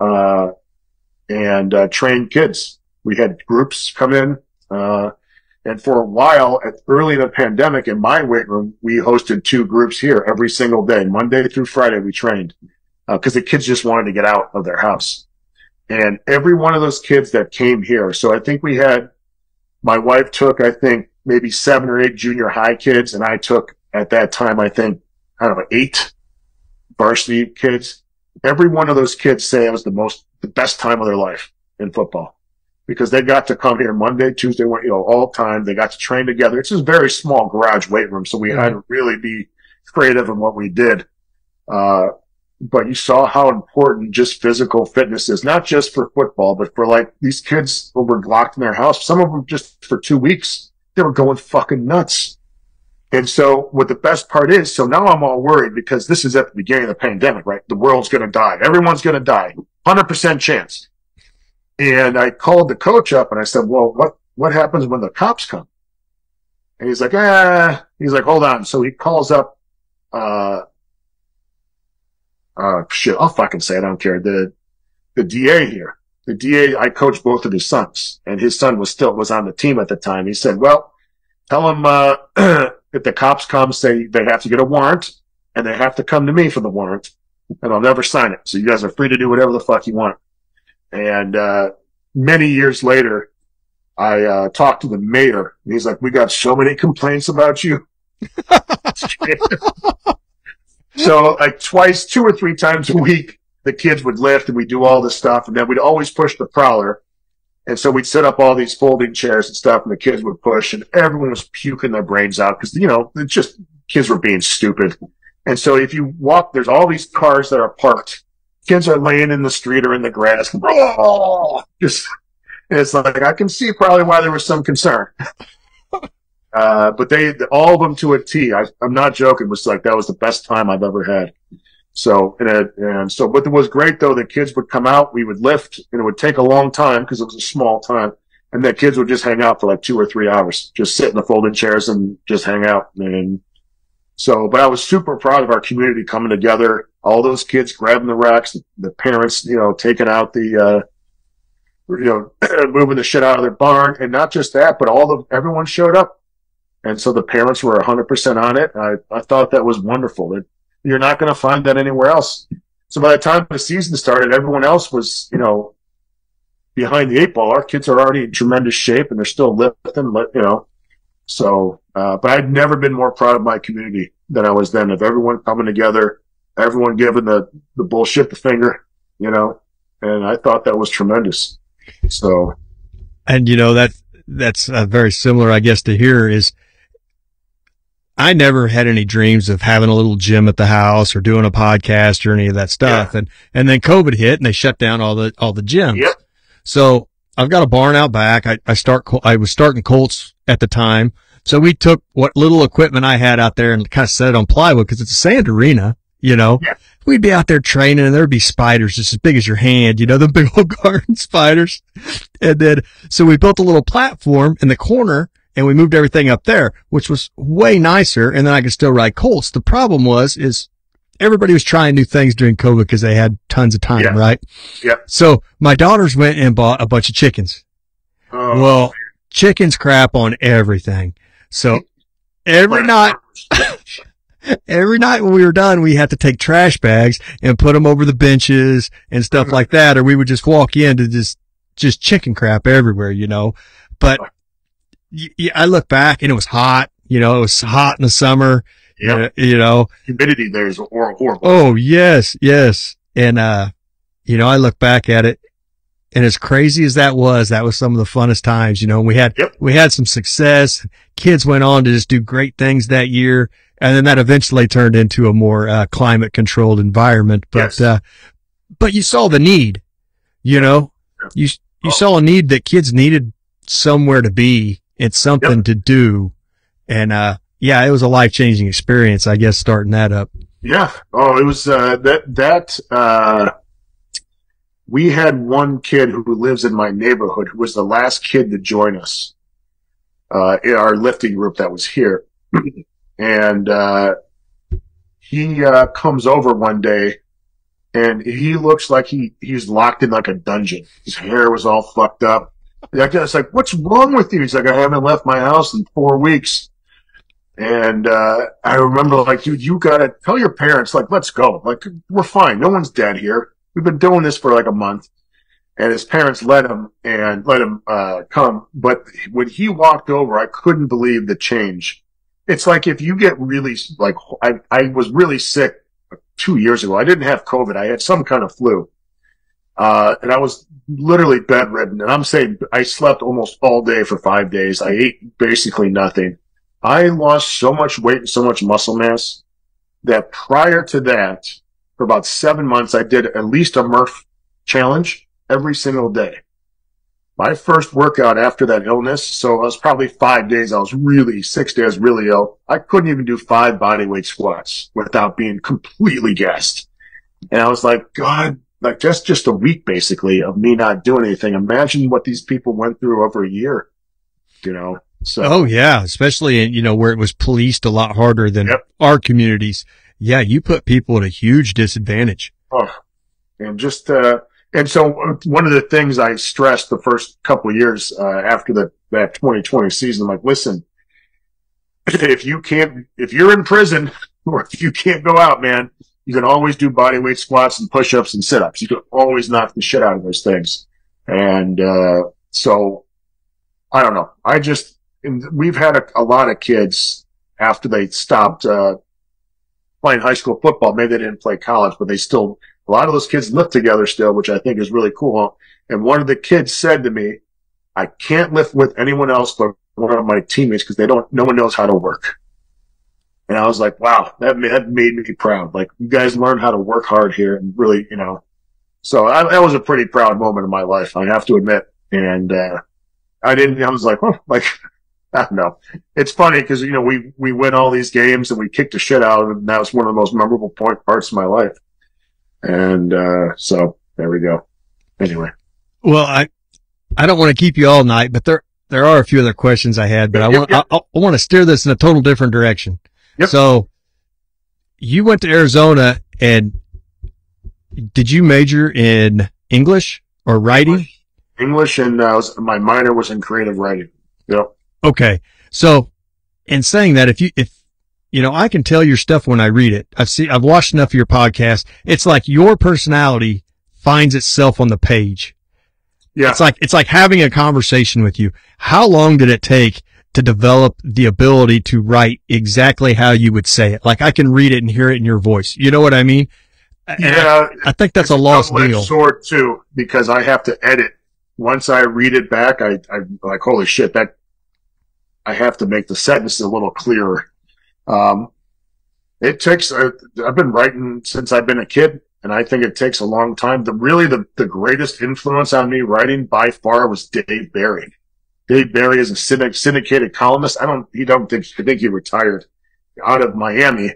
[SPEAKER 3] and trained kids. We had groups come in, and for a while, early in the pandemic, in my weight room, we hosted 2 groups here every single day. Monday through Friday, we trained, because the kids just wanted to get out of their house. And every one of those kids that came here, so I think my wife took, I think, maybe 7 or 8 junior high kids, and I took, at that time, I think, 8 varsity kids. Every one of those kids say it was the best time of their life in football, because they got to come here Monday, Tuesday, all time. They got to train together. It's a very small garage weight room, so we had to really be creative in what we did. But you saw how important just physical fitness is, not just for football, but for like these kids who were locked in their house. Some of them just for 2 weeks, they were going fucking nuts. And so what the best part is, so now I'm all worried because this is at the beginning of the pandemic, right? The world's going to die. Everyone's going to die. 100% chance. And I called the coach up and I said, well, what happens when the cops come? And he's like, hold on. So he calls up, shit, I'll fucking say it. I don't care. The DA here, the DA, I coached both of his sons, and his son was on the team at the time. He said, well, tell him, if the cops come, say they have to get a warrant and they have to come to me for the warrant, and I'll never sign it. So you guys are free to do whatever the fuck you want. And, many years later, I, talked to the mayor, and he's like, we got so many complaints about you. So like 2 or 3 times a week, the kids would lift and we'd do all this stuff. And then we'd always push the prowler. And so we'd set up all these folding chairs and stuff, and the kids would push, and everyone was puking their brains out because, it's just kids were being stupid. And so if you walk, there's all these cars that are parked. Kids are laying in the street or in the grass. It's like, I can see probably why there was some concern. But all of them to a T. I'm not joking. It was like, that was the best time I've ever had. So, what was great though, the kids would come out, we would lift, and it would take a long time because it was a small time. And the kids would just hang out for like 2 or 3 hours, just sit in the folding chairs and just hang out. And so, but I was super proud of our community coming together. All those kids grabbing the racks, the parents, taking out moving the shit out of their barn. And not just that, but everyone showed up. And so the parents were 100% on it. I thought that was wonderful. You're not going to find that anywhere else. So by the time the season started, everyone else was, behind the 8 ball. Our kids are already in tremendous shape and they're still lifting, but so, but I'd never been more proud of my community than I was then, of everyone coming together, everyone giving the bullshit the finger, and I thought that was tremendous. So.
[SPEAKER 2] And that's very similar, I guess, to here is I never had any dreams of having a little gym at the house or doing a podcast or any of that stuff. Yeah. And then COVID hit and they shut down all the gyms.
[SPEAKER 3] Yep.
[SPEAKER 2] So I've got a barn out back. I was starting Colts at the time. So we took what little equipment I had out there and kind of set it on plywood because it's a sand arena, Yeah. We'd be out there training and there'd be spiders just as big as your hand, the big old garden spiders. And then, so we built a little platform in the corner and we moved everything up there, which was way nicer. And then I could still ride Colts. The problem is everybody was trying new things during COVID because they had tons of time, right?
[SPEAKER 3] Yeah.
[SPEAKER 2] So my daughters went and bought a bunch of chickens.
[SPEAKER 3] Oh.
[SPEAKER 2] Well, chickens crap on everything. So every night when we were done, we had to take trash bags and put them over the benches and stuff like that, or we would just walk in to just chicken crap everywhere, But I look back and it was hot, it was hot in the summer,
[SPEAKER 3] humidity there is horrible.
[SPEAKER 2] Oh, yes. And, I look back at it and as crazy as that was some of the funnest times, we had some success. Kids went on to just do great things that year. And then that eventually turned into a more, climate controlled environment. But, but you saw the need, you saw a need that kids needed somewhere to be and something to do. And, it was a life-changing experience, I guess, starting that up.
[SPEAKER 3] Yeah. Oh, it was, we had one kid who lives in my neighborhood who was the last kid to join us, in our lifting group that was here. And, he, comes over one day and he looks like he's locked in like a dungeon. His hair was all fucked up. I was like, what's wrong with you? He's like, I haven't left my house in 4 weeks. And, I remember like, dude, you gotta tell your parents, like, let's go. Like, we're fine. No one's dead here. We've been doing this for like a month. And his parents let him come. But when he walked over, I couldn't believe the change. It's like if you get really, like, I was really sick 2 years ago. I didn't have COVID. I had some kind of flu. And I was literally bedridden. And I'm saying I slept almost all day for 5 days. I ate basically nothing. I lost so much weight and so much muscle mass that prior to that, for about 7 months, I did at least a Murph challenge every single day. My first workout after that illness, so it was probably 5 days. 6 days really ill. I couldn't even do 5 bodyweight squats without being completely gassed. And I was like, God, like just a week basically of me not doing anything. Imagine what these people went through over a year, So.
[SPEAKER 2] Oh yeah, especially in, where it was policed a lot harder than our communities. Yeah, you put people at a huge disadvantage.
[SPEAKER 3] Oh, and and so one of the things I stressed the first couple of years, after that 2020 season, like, listen, if you're in prison or if you can't go out, man, you can always do bodyweight squats and push-ups and sit-ups. You can always knock the shit out of those things. And, so I don't know. We've had a lot of kids after they stopped, playing high school football. Maybe they didn't play college, but a lot of those kids lift together still, which I think is really cool. And one of the kids said to me, I can't lift with anyone else but one of my teammates because no one knows how to work. And I was like, wow, that made me proud. Like, you guys learn how to work hard here and really, so that was a pretty proud moment in my life, I have to admit. And, I was like, oh, like, I don't know. It's funny because, we win all these games and we kick the shit out of them. And that was one of the most memorable parts of my life. And, so there we go. Anyway.
[SPEAKER 2] Well, I don't want to keep you all night, but there are a few other questions I had, but I want to steer this in a total different direction.
[SPEAKER 3] Yep.
[SPEAKER 2] So you went to Arizona and did you major in English or writing?
[SPEAKER 3] English and my minor was in creative writing. Yep.
[SPEAKER 2] Okay. So in saying that, if I can tell your stuff when I read it. I've watched enough of your podcast. It's like your personality finds itself on the page.
[SPEAKER 3] Yeah.
[SPEAKER 2] It's like having a conversation with you. How long did it take to develop the ability to write exactly how you would say it? Like I can read it and hear it in your voice. You know what I mean?
[SPEAKER 3] Yeah.
[SPEAKER 2] I think that's a lost deal.
[SPEAKER 3] Sword too, because I have to edit. Once I read it back, I'm like, holy shit, that I have to make the sentences a little clearer. It takes, I've been writing since I've been a kid, and I think it takes a long time. The greatest influence on me writing by far was Dave Barry. Dave Barry is a syndicated columnist. I think he retired out of Miami,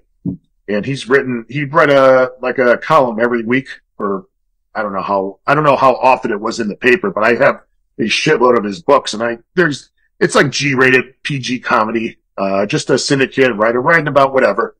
[SPEAKER 3] and he read a column every week, or I don't know how often it was in the paper, but I have a shitload of his books, and it's like G-rated PG comedy, just a syndicated writer writing about whatever.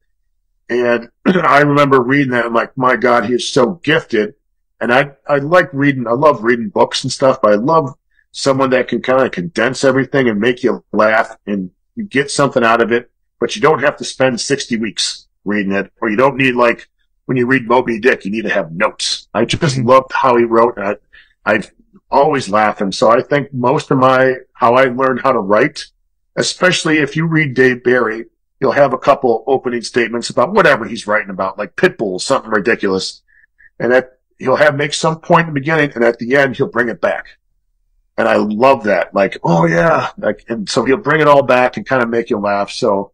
[SPEAKER 3] And I remember reading that. I'm like, my God, he is so gifted. And I love reading books and stuff, but I love someone that can kind of condense everything and make you laugh and you get something out of it, but you don't have to spend 60 weeks reading it, or you don't need, like, when you read Moby Dick, you need to have notes. I just loved how he wrote. I always laugh. And so I think most of how I learned how to write, especially if you read Dave Barry, he'll have a couple opening statements about whatever he's writing about, like pit bulls, something ridiculous. And he'll make some point in the beginning, and at the end, he'll bring it back. And I love that. Like, oh yeah. And so he'll bring it all back and kind of make you laugh. So,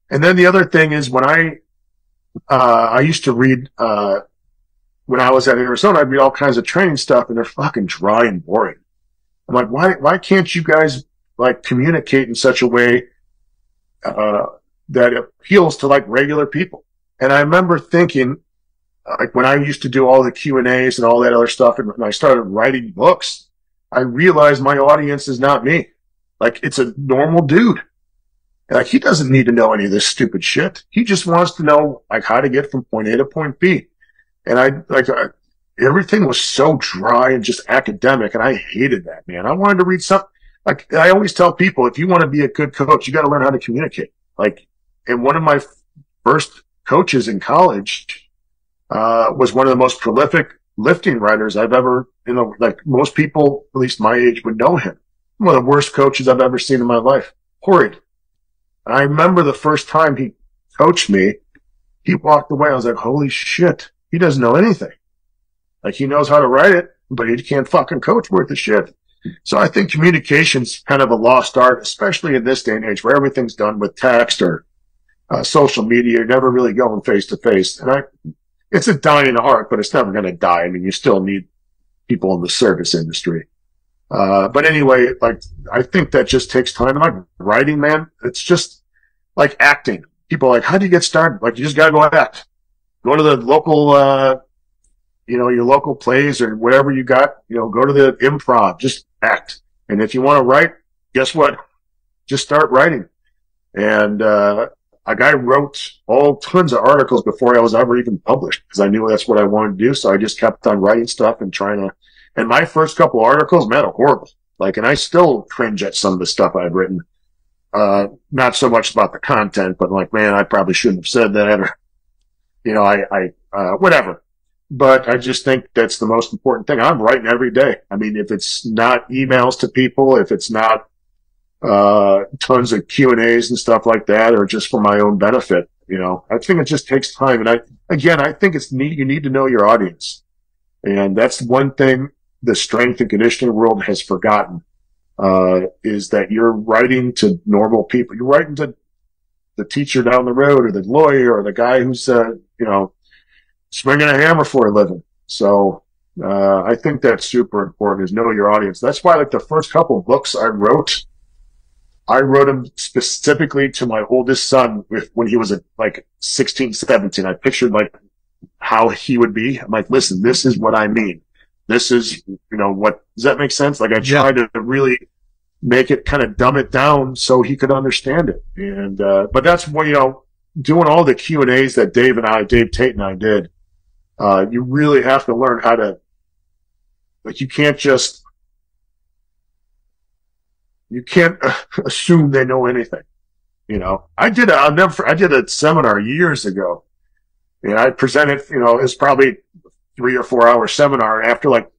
[SPEAKER 3] and then the other thing is when I used to read, when I was at Arizona, I'd read all kinds of training stuff, and they're fucking dry and boring. I'm like, why can't you guys like communicate in such a way, that appeals to like regular people? And I remember thinking, like when I used to do all the Q&As and all that other stuff, and when I started writing books, I realized my audience is not me. Like, it's a normal dude. Like, he doesn't need to know any of this stupid shit. He just wants to know, like, how to get from point A to point B. And everything was so dry and just academic, and I hated that, man. I wanted to read something. Like, I always tell people, if you want to be a good coach, you got to learn how to communicate. Like, and one of my first coaches in college, was one of the most prolific lifting writers I've ever, like most people, at least my age, would know him. One of the worst coaches I've ever seen in my life. Horrid. And I remember the first time he coached me, he walked away. I was like, holy shit, he doesn't know anything. Like, he knows how to write it, but he can't fucking coach worth a shit. So I think communication's kind of a lost art, especially in this day and age where everything's done with text or social media. You're never really going face to face. And it's a dying art, but it's never going to die. I mean, you still need people in the service industry. But anyway, like, I think that just takes time. Like writing, man, it's just like acting. People are like, how do you get started? Like, you just got to go act. Go to the local, your local plays or whatever you got, go to the improv, just act. And if you want to write, guess what? Just start writing. And, a guy wrote tons of articles before I was ever even published because I knew that's what I wanted to do. So I just kept on writing stuff and and my first couple articles, man, are horrible. Like, and I still cringe at some of the stuff I've written. Not so much about the content, but like, man, I probably shouldn't have said that, or, whatever. But I just think that's the most important thing. I'm writing every day. I mean, if it's not emails to people, if it's not tons of Q&As and stuff like that, or just for my own benefit, I think it just takes time. And I think you need to know your audience. And that's one thing the strength and conditioning world has forgotten, is that you're writing to normal people. You're writing to the teacher down the road, or the lawyer, or the guy who's, swinging a hammer for a living. So, I think that's super important, is know your audience. That's why, like, the first couple of books I wrote them specifically to my oldest son when he was like 16, 17. I pictured like how he would be. I'm like, listen, this is what I mean. This is, what, does that make sense? Like, I tried to really make it, kind of dumb it down so he could understand it. And, but that's what, doing all the Q&As that Dave Tate and I did, you really have to learn how to, like, you can't assume they know anything. I did a seminar years ago, and I presented, it was probably 3 or 4 hour seminar. After like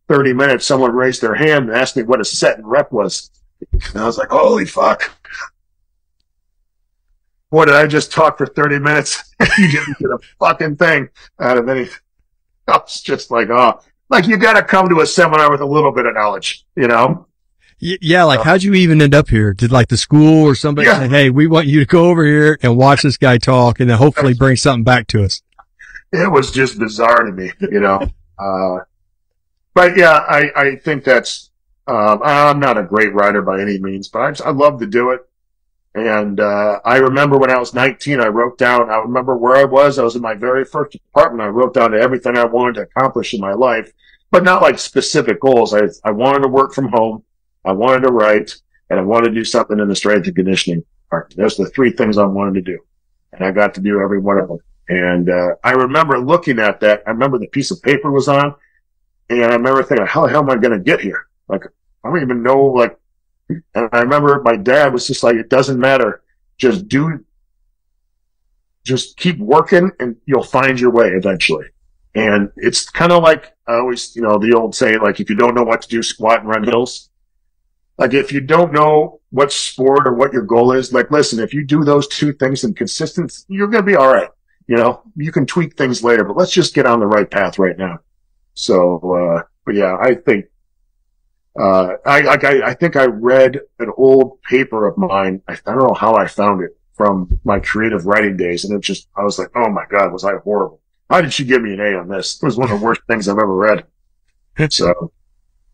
[SPEAKER 3] 30 minutes, someone raised their hand and asked me what a set and rep was. And I was like, holy fuck. What did I just talk for 30 minutes? You didn't get a fucking thing out of anything. I was just like, oh, like you got to come to a seminar with a little bit of knowledge, you know?
[SPEAKER 2] Yeah, like how'd you even end up here? Did like the school or somebody say, hey, we want you to go over here and watch this guy talk and then hopefully bring something back to us?
[SPEAKER 3] It was just bizarre to me, you know? But yeah, I think that's, I'm not a great writer by any means, but I love to do it. And, I remember when I was 19, I remember where I was in my very first apartment. I wrote down everything I wanted to accomplish in my life, but not like specific goals. I wanted to work from home. I wanted to write, and I wanted to do something in the strength and conditioning part. Those are the three things I wanted to do. And I got to do every one of them. And, I remember looking at that. I remember the piece of paper was on, and I remember thinking, how the hell am I going to get here? Like, I don't even know, like, and I remember my dad was just like, it doesn't matter. Just keep working and you'll find your way eventually. And it's kind of like, I always, you know, the old saying, like, if you don't know what to do, squat and run hills. Like, if you don't know what sport or what your goal is, like, listen, if you do those two things in consistency, you're going to be all right. You know, you can tweak things later, but let's just get on the right path right now. So, but yeah, I think, I think I read an old paper of mine. I don't know how I found it from my creative writing days. And I was like, oh my God, was I horrible? How did she give me an A on this? It was one of the worst things I've ever read. So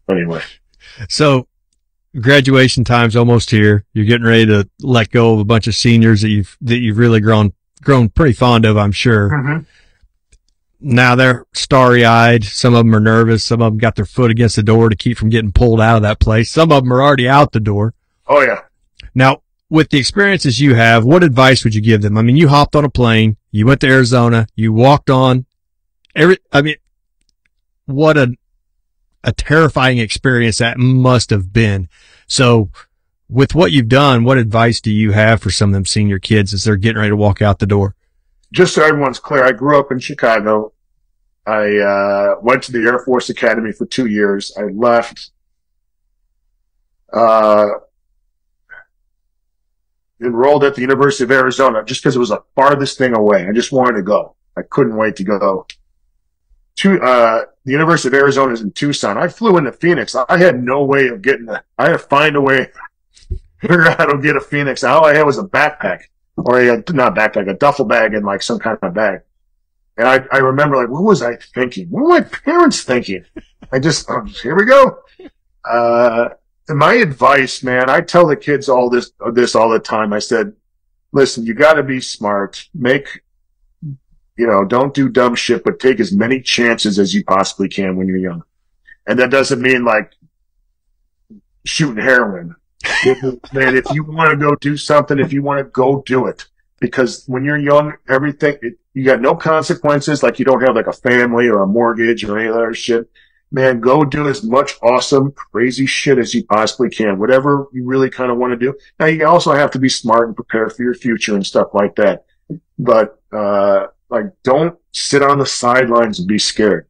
[SPEAKER 3] anyway.
[SPEAKER 2] So graduation time's almost here. You're getting ready to let go of a bunch of seniors that you've really grown pretty fond of, I'm sure. Mm-hmm. Now they're starry-eyed. Some of them are nervous. Some of them got their foot against the door to keep from getting pulled out of that place. Some of them are already out the door.
[SPEAKER 3] Oh, yeah. Now,
[SPEAKER 2] with the experiences you have, what advice would you give them? I mean, you hopped on a plane. You went to Arizona. You walked on what a terrifying experience that must have been. So with what you've done, what advice do you have for some of them senior kids as they're getting ready to walk out the door?
[SPEAKER 3] Just so everyone's clear, I grew up in Chicago. I went to the Air Force Academy for 2 years. I left, enrolled at the University of Arizona just because it was the farthest thing away. I just wanted to go. I couldn't wait to go. The University of Arizona is in Tucson. I flew into Phoenix. I had no way of getting there. I had to find a way to figure out how to get to Phoenix. All I had was a backpack. Or not backpack, a duffel bag and like some kind of bag. And I remember like, what was I thinking? What were my parents thinking? Here we go. And my advice, man, I tell the kids all this all the time. I said, listen, you got to be smart. Don't do dumb shit, but take as many chances as you possibly can when you're young. And that doesn't mean like shooting heroin. Man, if you want to go do something, if you want to go do it, because when you're young, you got no consequences. Like you don't have like a family or a mortgage or any other shit. Man, go do as much awesome, crazy shit as you possibly can. Whatever you really kind of want to do. Now you also have to be smart and prepare for your future and stuff like that. But, don't sit on the sidelines and be scared.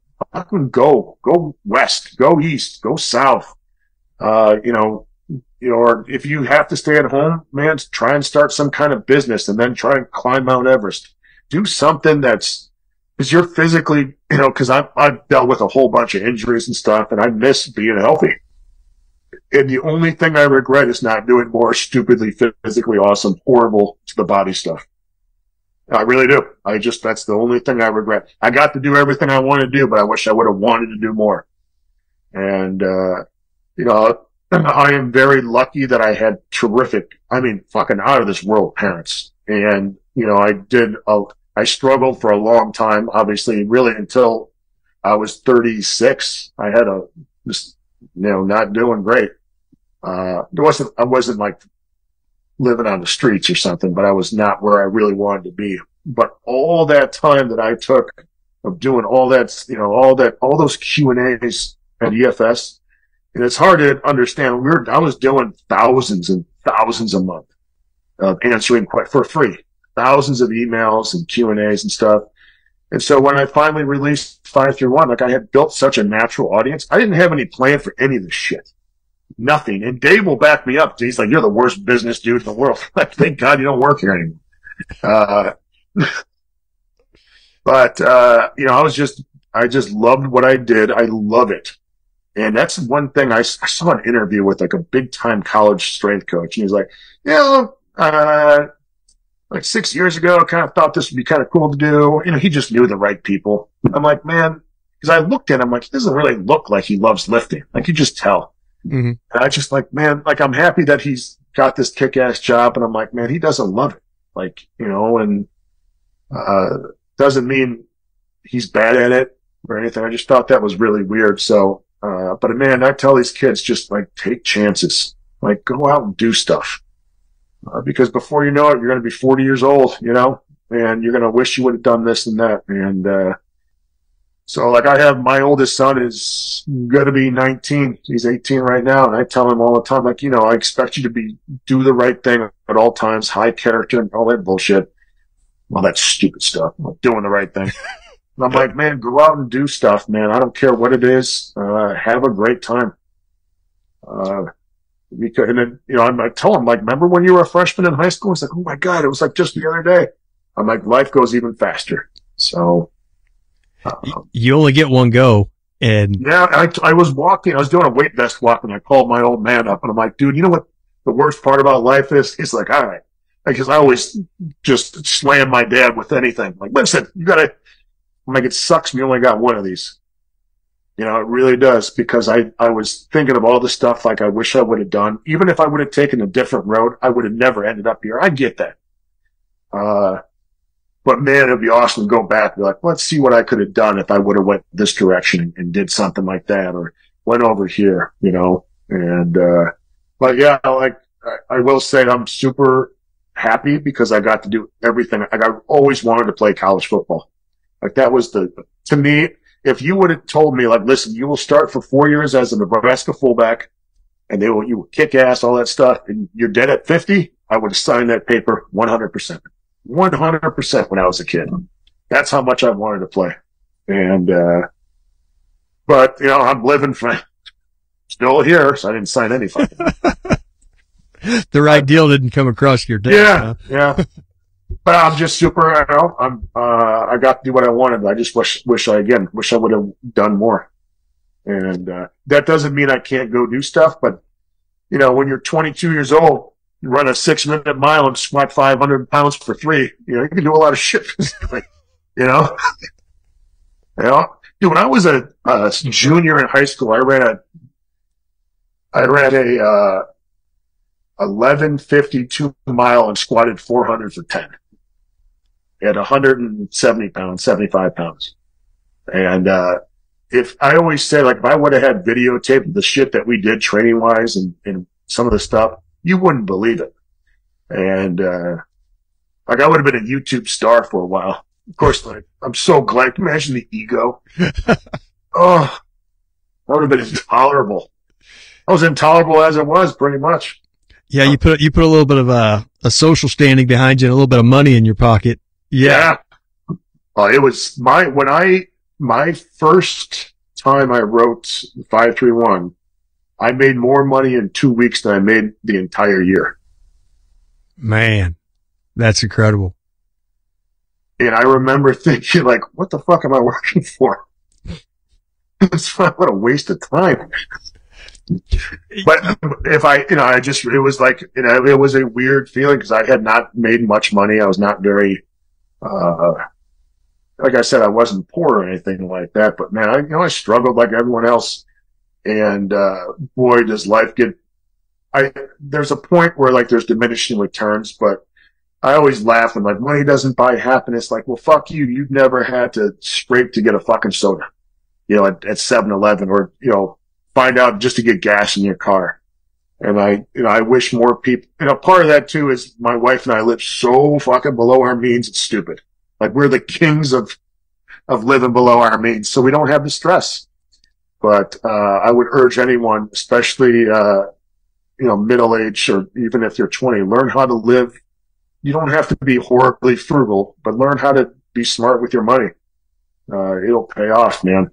[SPEAKER 3] Go west, go east, go south. Or if you have to stay at home, man, try and start some kind of business and then try and climb Mount Everest. Do something because you're physically, because I've dealt with a whole bunch of injuries and stuff and I miss being healthy. And the only thing I regret is not doing more stupidly, physically awesome, horrible to the body stuff. I really do. That's the only thing I regret. I got to do everything I want to do, but I wish I would have wanted to do more. And, I am very lucky that I had fucking out of this world parents. And, I struggled for a long time, obviously, really until I was 36. I had not doing great. I wasn't like living on the streets or something, but I was not where I really wanted to be. But all that time that I took of doing all that, all those Q&As at EFS, and it's hard to understand. I was doing thousands and thousands a month of answering for free, thousands of emails and Q&As and stuff. And so when I finally released 531, like I had built such a natural audience, I didn't have any plan for any of this shit. Nothing. And Dave will back me up. He's like, you're the worst business dude in the world. Like, thank God you don't work here anymore. But you know, I just loved what I did. I love it. And that's one thing I saw an interview with like a big time college strength coach. And he's like, you know, like 6 years ago, I kind of thought this would be kind of cool to do. You know, he just knew the right people. I'm like, man, because I looked at him like, he doesn't really look like he loves lifting. Like you just tell. Mm-hmm. And I just like, man, like I'm happy that he's got this kick-ass job. And I'm like, man, he doesn't love it. Like, you know, and, doesn't mean he's bad at it or anything. I just thought that was really weird. So, but man, I tell these kids just like take chances, like go out and do stuff. Because before you know it, you're going to be 40 years old, you know, and you're going to wish you would have done this and that. And, so like I have my oldest son is going to be 19. He's 18 right now. And I tell him all the time, like, you know, I expect you to do the right thing at all times, high character and all that bullshit. All that stupid stuff, doing the right thing. And I'm like, man, go out and do stuff, man. I don't care what it is. Have a great time. Because, and then, you know, I tell him, like, remember when you were a freshman in high school? It's like, oh my God, it was like just the other day. I'm like, life goes even faster. So,
[SPEAKER 2] you only get one go. And
[SPEAKER 3] yeah, I was walking, I was doing a weight vest walk and I called my old man up and I'm like, dude, you know what the worst part about life is? He's like, all right. Because I always just slam my dad with anything. Like, listen, I'm like, it sucks we only got one of these. You know, it really does, because I was thinking of all the stuff like I wish I would have done. Even if I would have taken a different road, I would have never ended up here. I get that. But man, it'd be awesome to go back and be like, let's see what I could have done if I would have went this direction and did something like that or went over here, you know? And, but yeah, like I will say I'm super happy because I got to do everything. Like I always wanted to play college football. Like that was to me, if you would have told me like, listen, you will start for 4 years as a Nebraska fullback and you will kick ass, all that stuff, and you're dead at 50, I would have signed that paper 100%. 100% when I was a kid. That's how much I wanted to play. And, but you know, I'm living for still here, so I didn't sign any fucking.
[SPEAKER 2] The right deal didn't come across your desk.
[SPEAKER 3] Yeah,
[SPEAKER 2] huh?
[SPEAKER 3] yeah. But I'm just super, you know, I got to do what I wanted. I just wish I would have done more. And, that doesn't mean I can't go do stuff, but, you know, when you're 22 years old, you run a 6-minute mile and squat 500 pounds for 3, you know, you can do a lot of shit physically, you know? You know? Dude, when I was a junior in high school, I ran a 11:52 mile and squatted 400 for 10 at 170 pounds, 75 pounds. And, if I always say, like, if I would have had videotape of the shit that we did training wise and some of the stuff, you wouldn't believe it. And, like I would have been a YouTube star for a while. Of course, like, I'm so glad. Imagine the ego. Oh, that would have been intolerable. I was intolerable as it was, pretty much.
[SPEAKER 2] Yeah, you put a little bit of a social standing behind you and a little bit of money in your pocket. Yeah.
[SPEAKER 3] It was my first time I wrote 531, I made more money in 2 weeks than I made the entire year.
[SPEAKER 2] Man, that's incredible.
[SPEAKER 3] And I remember thinking, like, what the fuck am I working for? What a waste of time. But if it was like, you know, it was a weird feeling because I had not made much money. I was not very, like I said, I wasn't poor or anything like that. But man, I struggled like everyone else. And, boy, does life there's a point where like there's diminishing returns, but I always laugh and like, money doesn't buy happiness. Like, well, fuck you. You've never had to scrape to get a fucking soda, you know, at 7-Eleven or, you know, find out just to get gas in your car. And I wish more people, you know, part of that too is my wife and I live so fucking below our means. It's stupid. Like we're the kings of living below our means. So we don't have the stress. But, I would urge anyone, especially, you know, middle age or even if you're 20, learn how to live. You don't have to be horribly frugal, but learn how to be smart with your money. it'll pay off, man.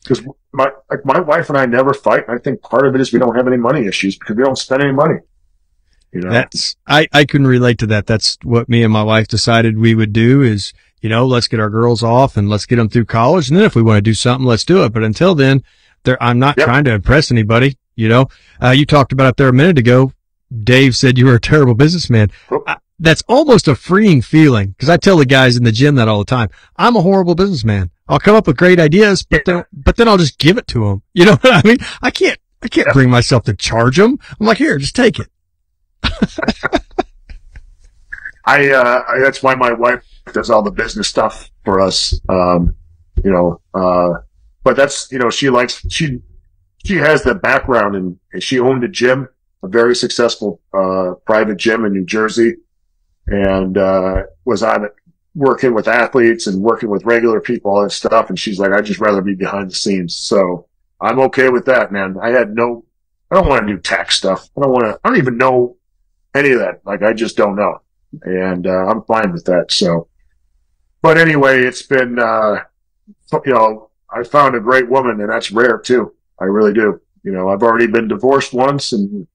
[SPEAKER 3] Because my wife and I never fight. And I think part of it is we don't have any money issues because we don't spend any money. You know,
[SPEAKER 2] I couldn't relate to that. That's what me and my wife decided we would do is, let's get our girls off and let's get them through college. And then if we want to do something, let's do it. But until then, I'm not trying to impress anybody. You talked about it there a minute ago. Dave said you were a terrible businessman. That's almost a freeing feeling because I tell the guys in the gym that all the time. I'm a horrible businessman. I'll come up with great ideas, but then I'll just give it to them. You know what I mean? I can't bring myself to charge them. I'm like, here, just take it.
[SPEAKER 3] That's why my wife does all the business stuff for us. But that's, she has the background and she owned a gym, a very successful, private gym in New Jersey, and, was on it working with athletes and working with regular people, all that stuff. And she's like, I'd just rather be behind the scenes. So I'm okay with that, man. I don't want to do tax stuff. I don't even know any of that. Like, I just don't know. And, I'm fine with that. So, but anyway, it's been, I found a great woman and that's rare too. I really do. I've already been divorced once and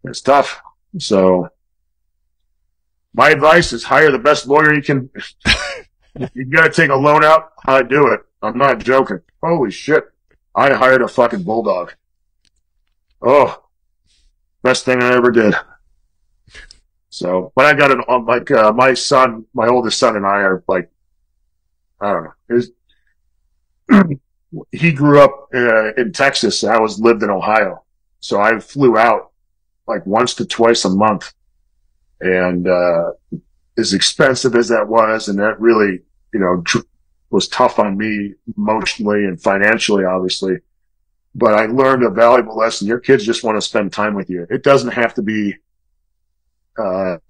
[SPEAKER 3] it's tough. So my advice is hire the best lawyer you can. You got to take a loan out. I do it. I'm not joking. Holy shit. I hired a fucking bulldog. Oh, best thing I ever did. So, but I got my son, my oldest son and I are like, I don't know. He grew up in Texas. I lived in Ohio. So I flew out like once to twice a month. And, as expensive as that was, and that really, was tough on me emotionally and financially, obviously. But I learned a valuable lesson. Your kids just want to spend time with you. It doesn't have to be, you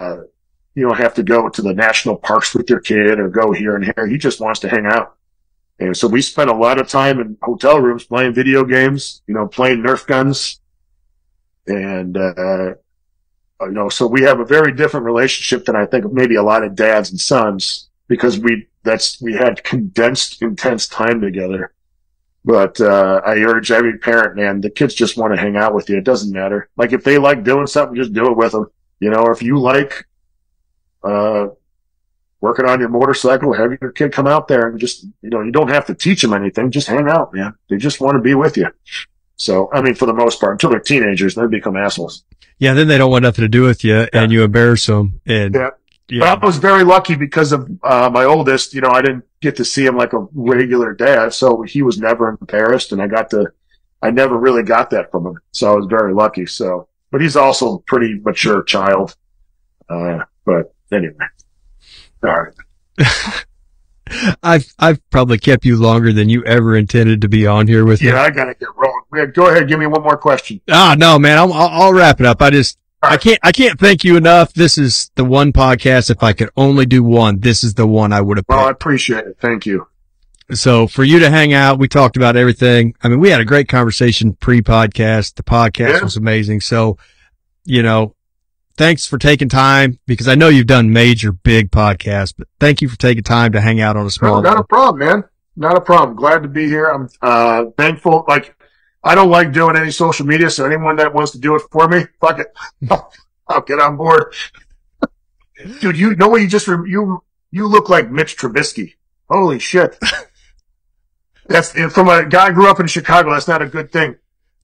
[SPEAKER 3] don't have to go to the national parks with your kid or go here and here. He just wants to hang out. And so we spent a lot of time in hotel rooms playing video games, playing Nerf guns. And, so we have a very different relationship than I think maybe a lot of dads and sons because we had condensed, intense time together. But, I urge every parent, man, the kids just want to hang out with you. It doesn't matter. Like if they like doing something, just do it with them. If you like, working on your motorcycle, have your kid come out there and just, you don't have to teach them anything. Just hang out, man. They just want to be with you. So, I mean, for the most part, until they're teenagers, they become assholes.
[SPEAKER 2] Yeah. Then they don't want nothing to do with you and you embarrass them. And
[SPEAKER 3] But I was very lucky because of, my oldest, I didn't get to see him like a regular dad. So he was never embarrassed and I never really got that from him. So I was very lucky. So, but he's also a pretty mature child. But anyway. All right.
[SPEAKER 2] I've probably kept you longer than you ever intended to be on here with you.
[SPEAKER 3] Yeah, I gotta get rolling. Go ahead, give me one more question.
[SPEAKER 2] No, man, I'll wrap it up. I can't thank you enough. This is the one podcast. If I could only do one, this is the one I would have picked.
[SPEAKER 3] Well, I appreciate it. Thank you.
[SPEAKER 2] So for you to hang out, we talked about everything. I mean, we had a great conversation pre-podcast. The podcast was amazing. So, thanks for taking time because I know you've done major big podcasts, but thank you for taking time to hang out on a small.
[SPEAKER 3] Not a problem, man. Not a problem. Glad to be here. I'm, thankful. Like, I don't like doing any social media. So anyone that wants to do it for me, fuck it. I'll get on board. Dude, you know what? You look like Mitch Trubisky. Holy shit. That's from a guy who grew up in Chicago. That's not a good thing.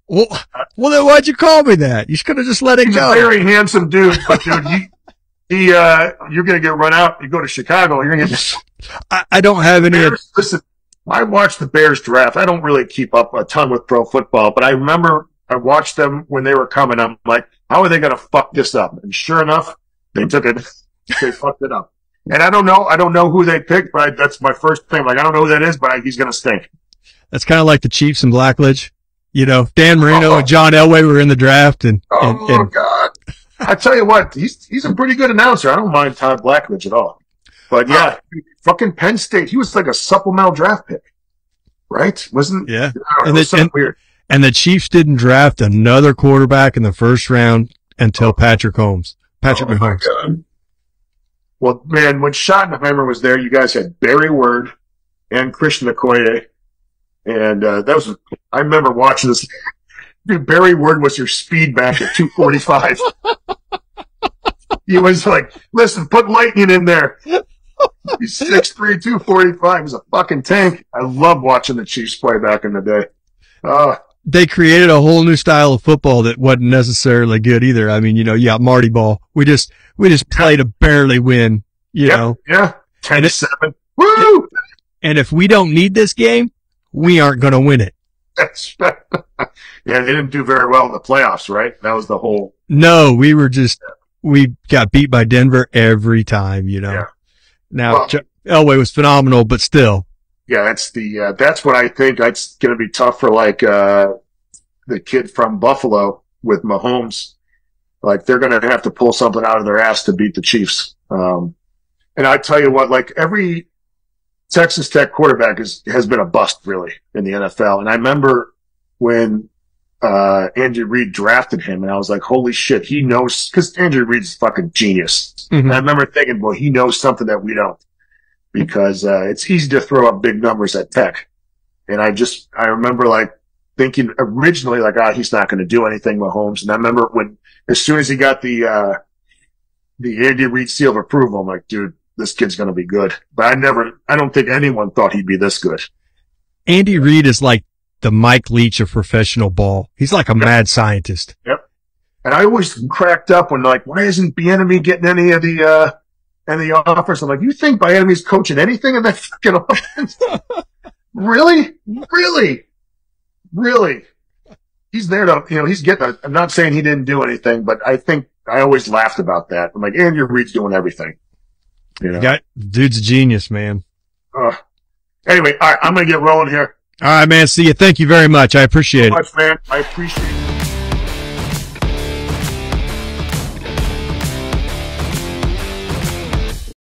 [SPEAKER 2] Well, then why'd you call me that? You could have just let it
[SPEAKER 3] He's
[SPEAKER 2] go.
[SPEAKER 3] He's a very handsome dude, but dude, you're going to get run out. You go to Chicago, you're going to get.
[SPEAKER 2] I don't have any.
[SPEAKER 3] Listen, I watched the Bears draft. I don't really keep up a ton with pro football, but I remember I watched them when they were coming. I'm like, how are they going to fuck this up? And sure enough, they took it. They fucked it up. And I don't know who they picked, but that's my first thing. Like, I don't know who that is, but he's going to stink.
[SPEAKER 2] That's kind of like the Chiefs and Blackledge. Dan Marino and John Elway were in the draft and
[SPEAKER 3] God. I tell you what, he's a pretty good announcer. I don't mind Todd Blackledge at all. But yeah, fucking Penn State, he was like a supplemental draft pick. Right? Wasn't
[SPEAKER 2] yeah.
[SPEAKER 3] Weird.
[SPEAKER 2] And the Chiefs didn't draft another quarterback in the first round until Patrick Mahomes.
[SPEAKER 3] God. Well, man, when Schottenheimer was there, you guys had Barry Word, and Christian Okoye. And I remember watching this. Dude, Barry Word was your speed back at 245. He was like, listen, put lightning in there. He's 6'3", 245. He's a fucking tank. I love watching the Chiefs play back in the day.
[SPEAKER 2] They created a whole new style of football that wasn't necessarily good either. I mean, yeah, Marty ball. We just play to barely win, you know.
[SPEAKER 3] Yeah. 10-7. Woo!
[SPEAKER 2] And if we don't need this game, we aren't going to win it.
[SPEAKER 3] Yeah, they didn't do very well in the playoffs, right? That was the whole.
[SPEAKER 2] No, we got beat by Denver every time, Yeah. Now, Elway was phenomenal, but still.
[SPEAKER 3] Yeah, that's what I think. It's going to be tough for the kid from Buffalo with Mahomes. Like, they're going to have to pull something out of their ass to beat the Chiefs. And I tell you what, every Texas Tech quarterback has been a bust really in the NFL. And I remember when Andrew Reid drafted him, and I was like, holy shit, he knows, because Andrew Reid's a fucking genius.
[SPEAKER 2] Mm-hmm.
[SPEAKER 3] And I remember thinking, well, he knows something that we don't, because it's easy to throw up big numbers at Tech. And I remember thinking originally he's not going to do anything, Mahomes. And I remember as soon as he got the Andy Reid seal of approval, I'm like, dude, this kid's going to be good. But I don't think anyone thought he'd be this good.
[SPEAKER 2] Andy Reid is like the Mike Leach of professional ball. He's like a mad scientist.
[SPEAKER 3] Yep. And I always cracked up when why isn't Bieniemy getting any of the offers? I'm like, you think Bieniemy's coaching anything in that fucking offense? Really? He's there to, he's getting I'm not saying he didn't do anything, but I think I always laughed about that. I'm like, Andy Reid's doing everything.
[SPEAKER 2] Dude's a genius, man.
[SPEAKER 3] Anyway, all right, I'm going to get rolling here.
[SPEAKER 2] All right, man. See you. Thank you very much. I appreciate it.
[SPEAKER 3] Thank you so much, man. I appreciate it.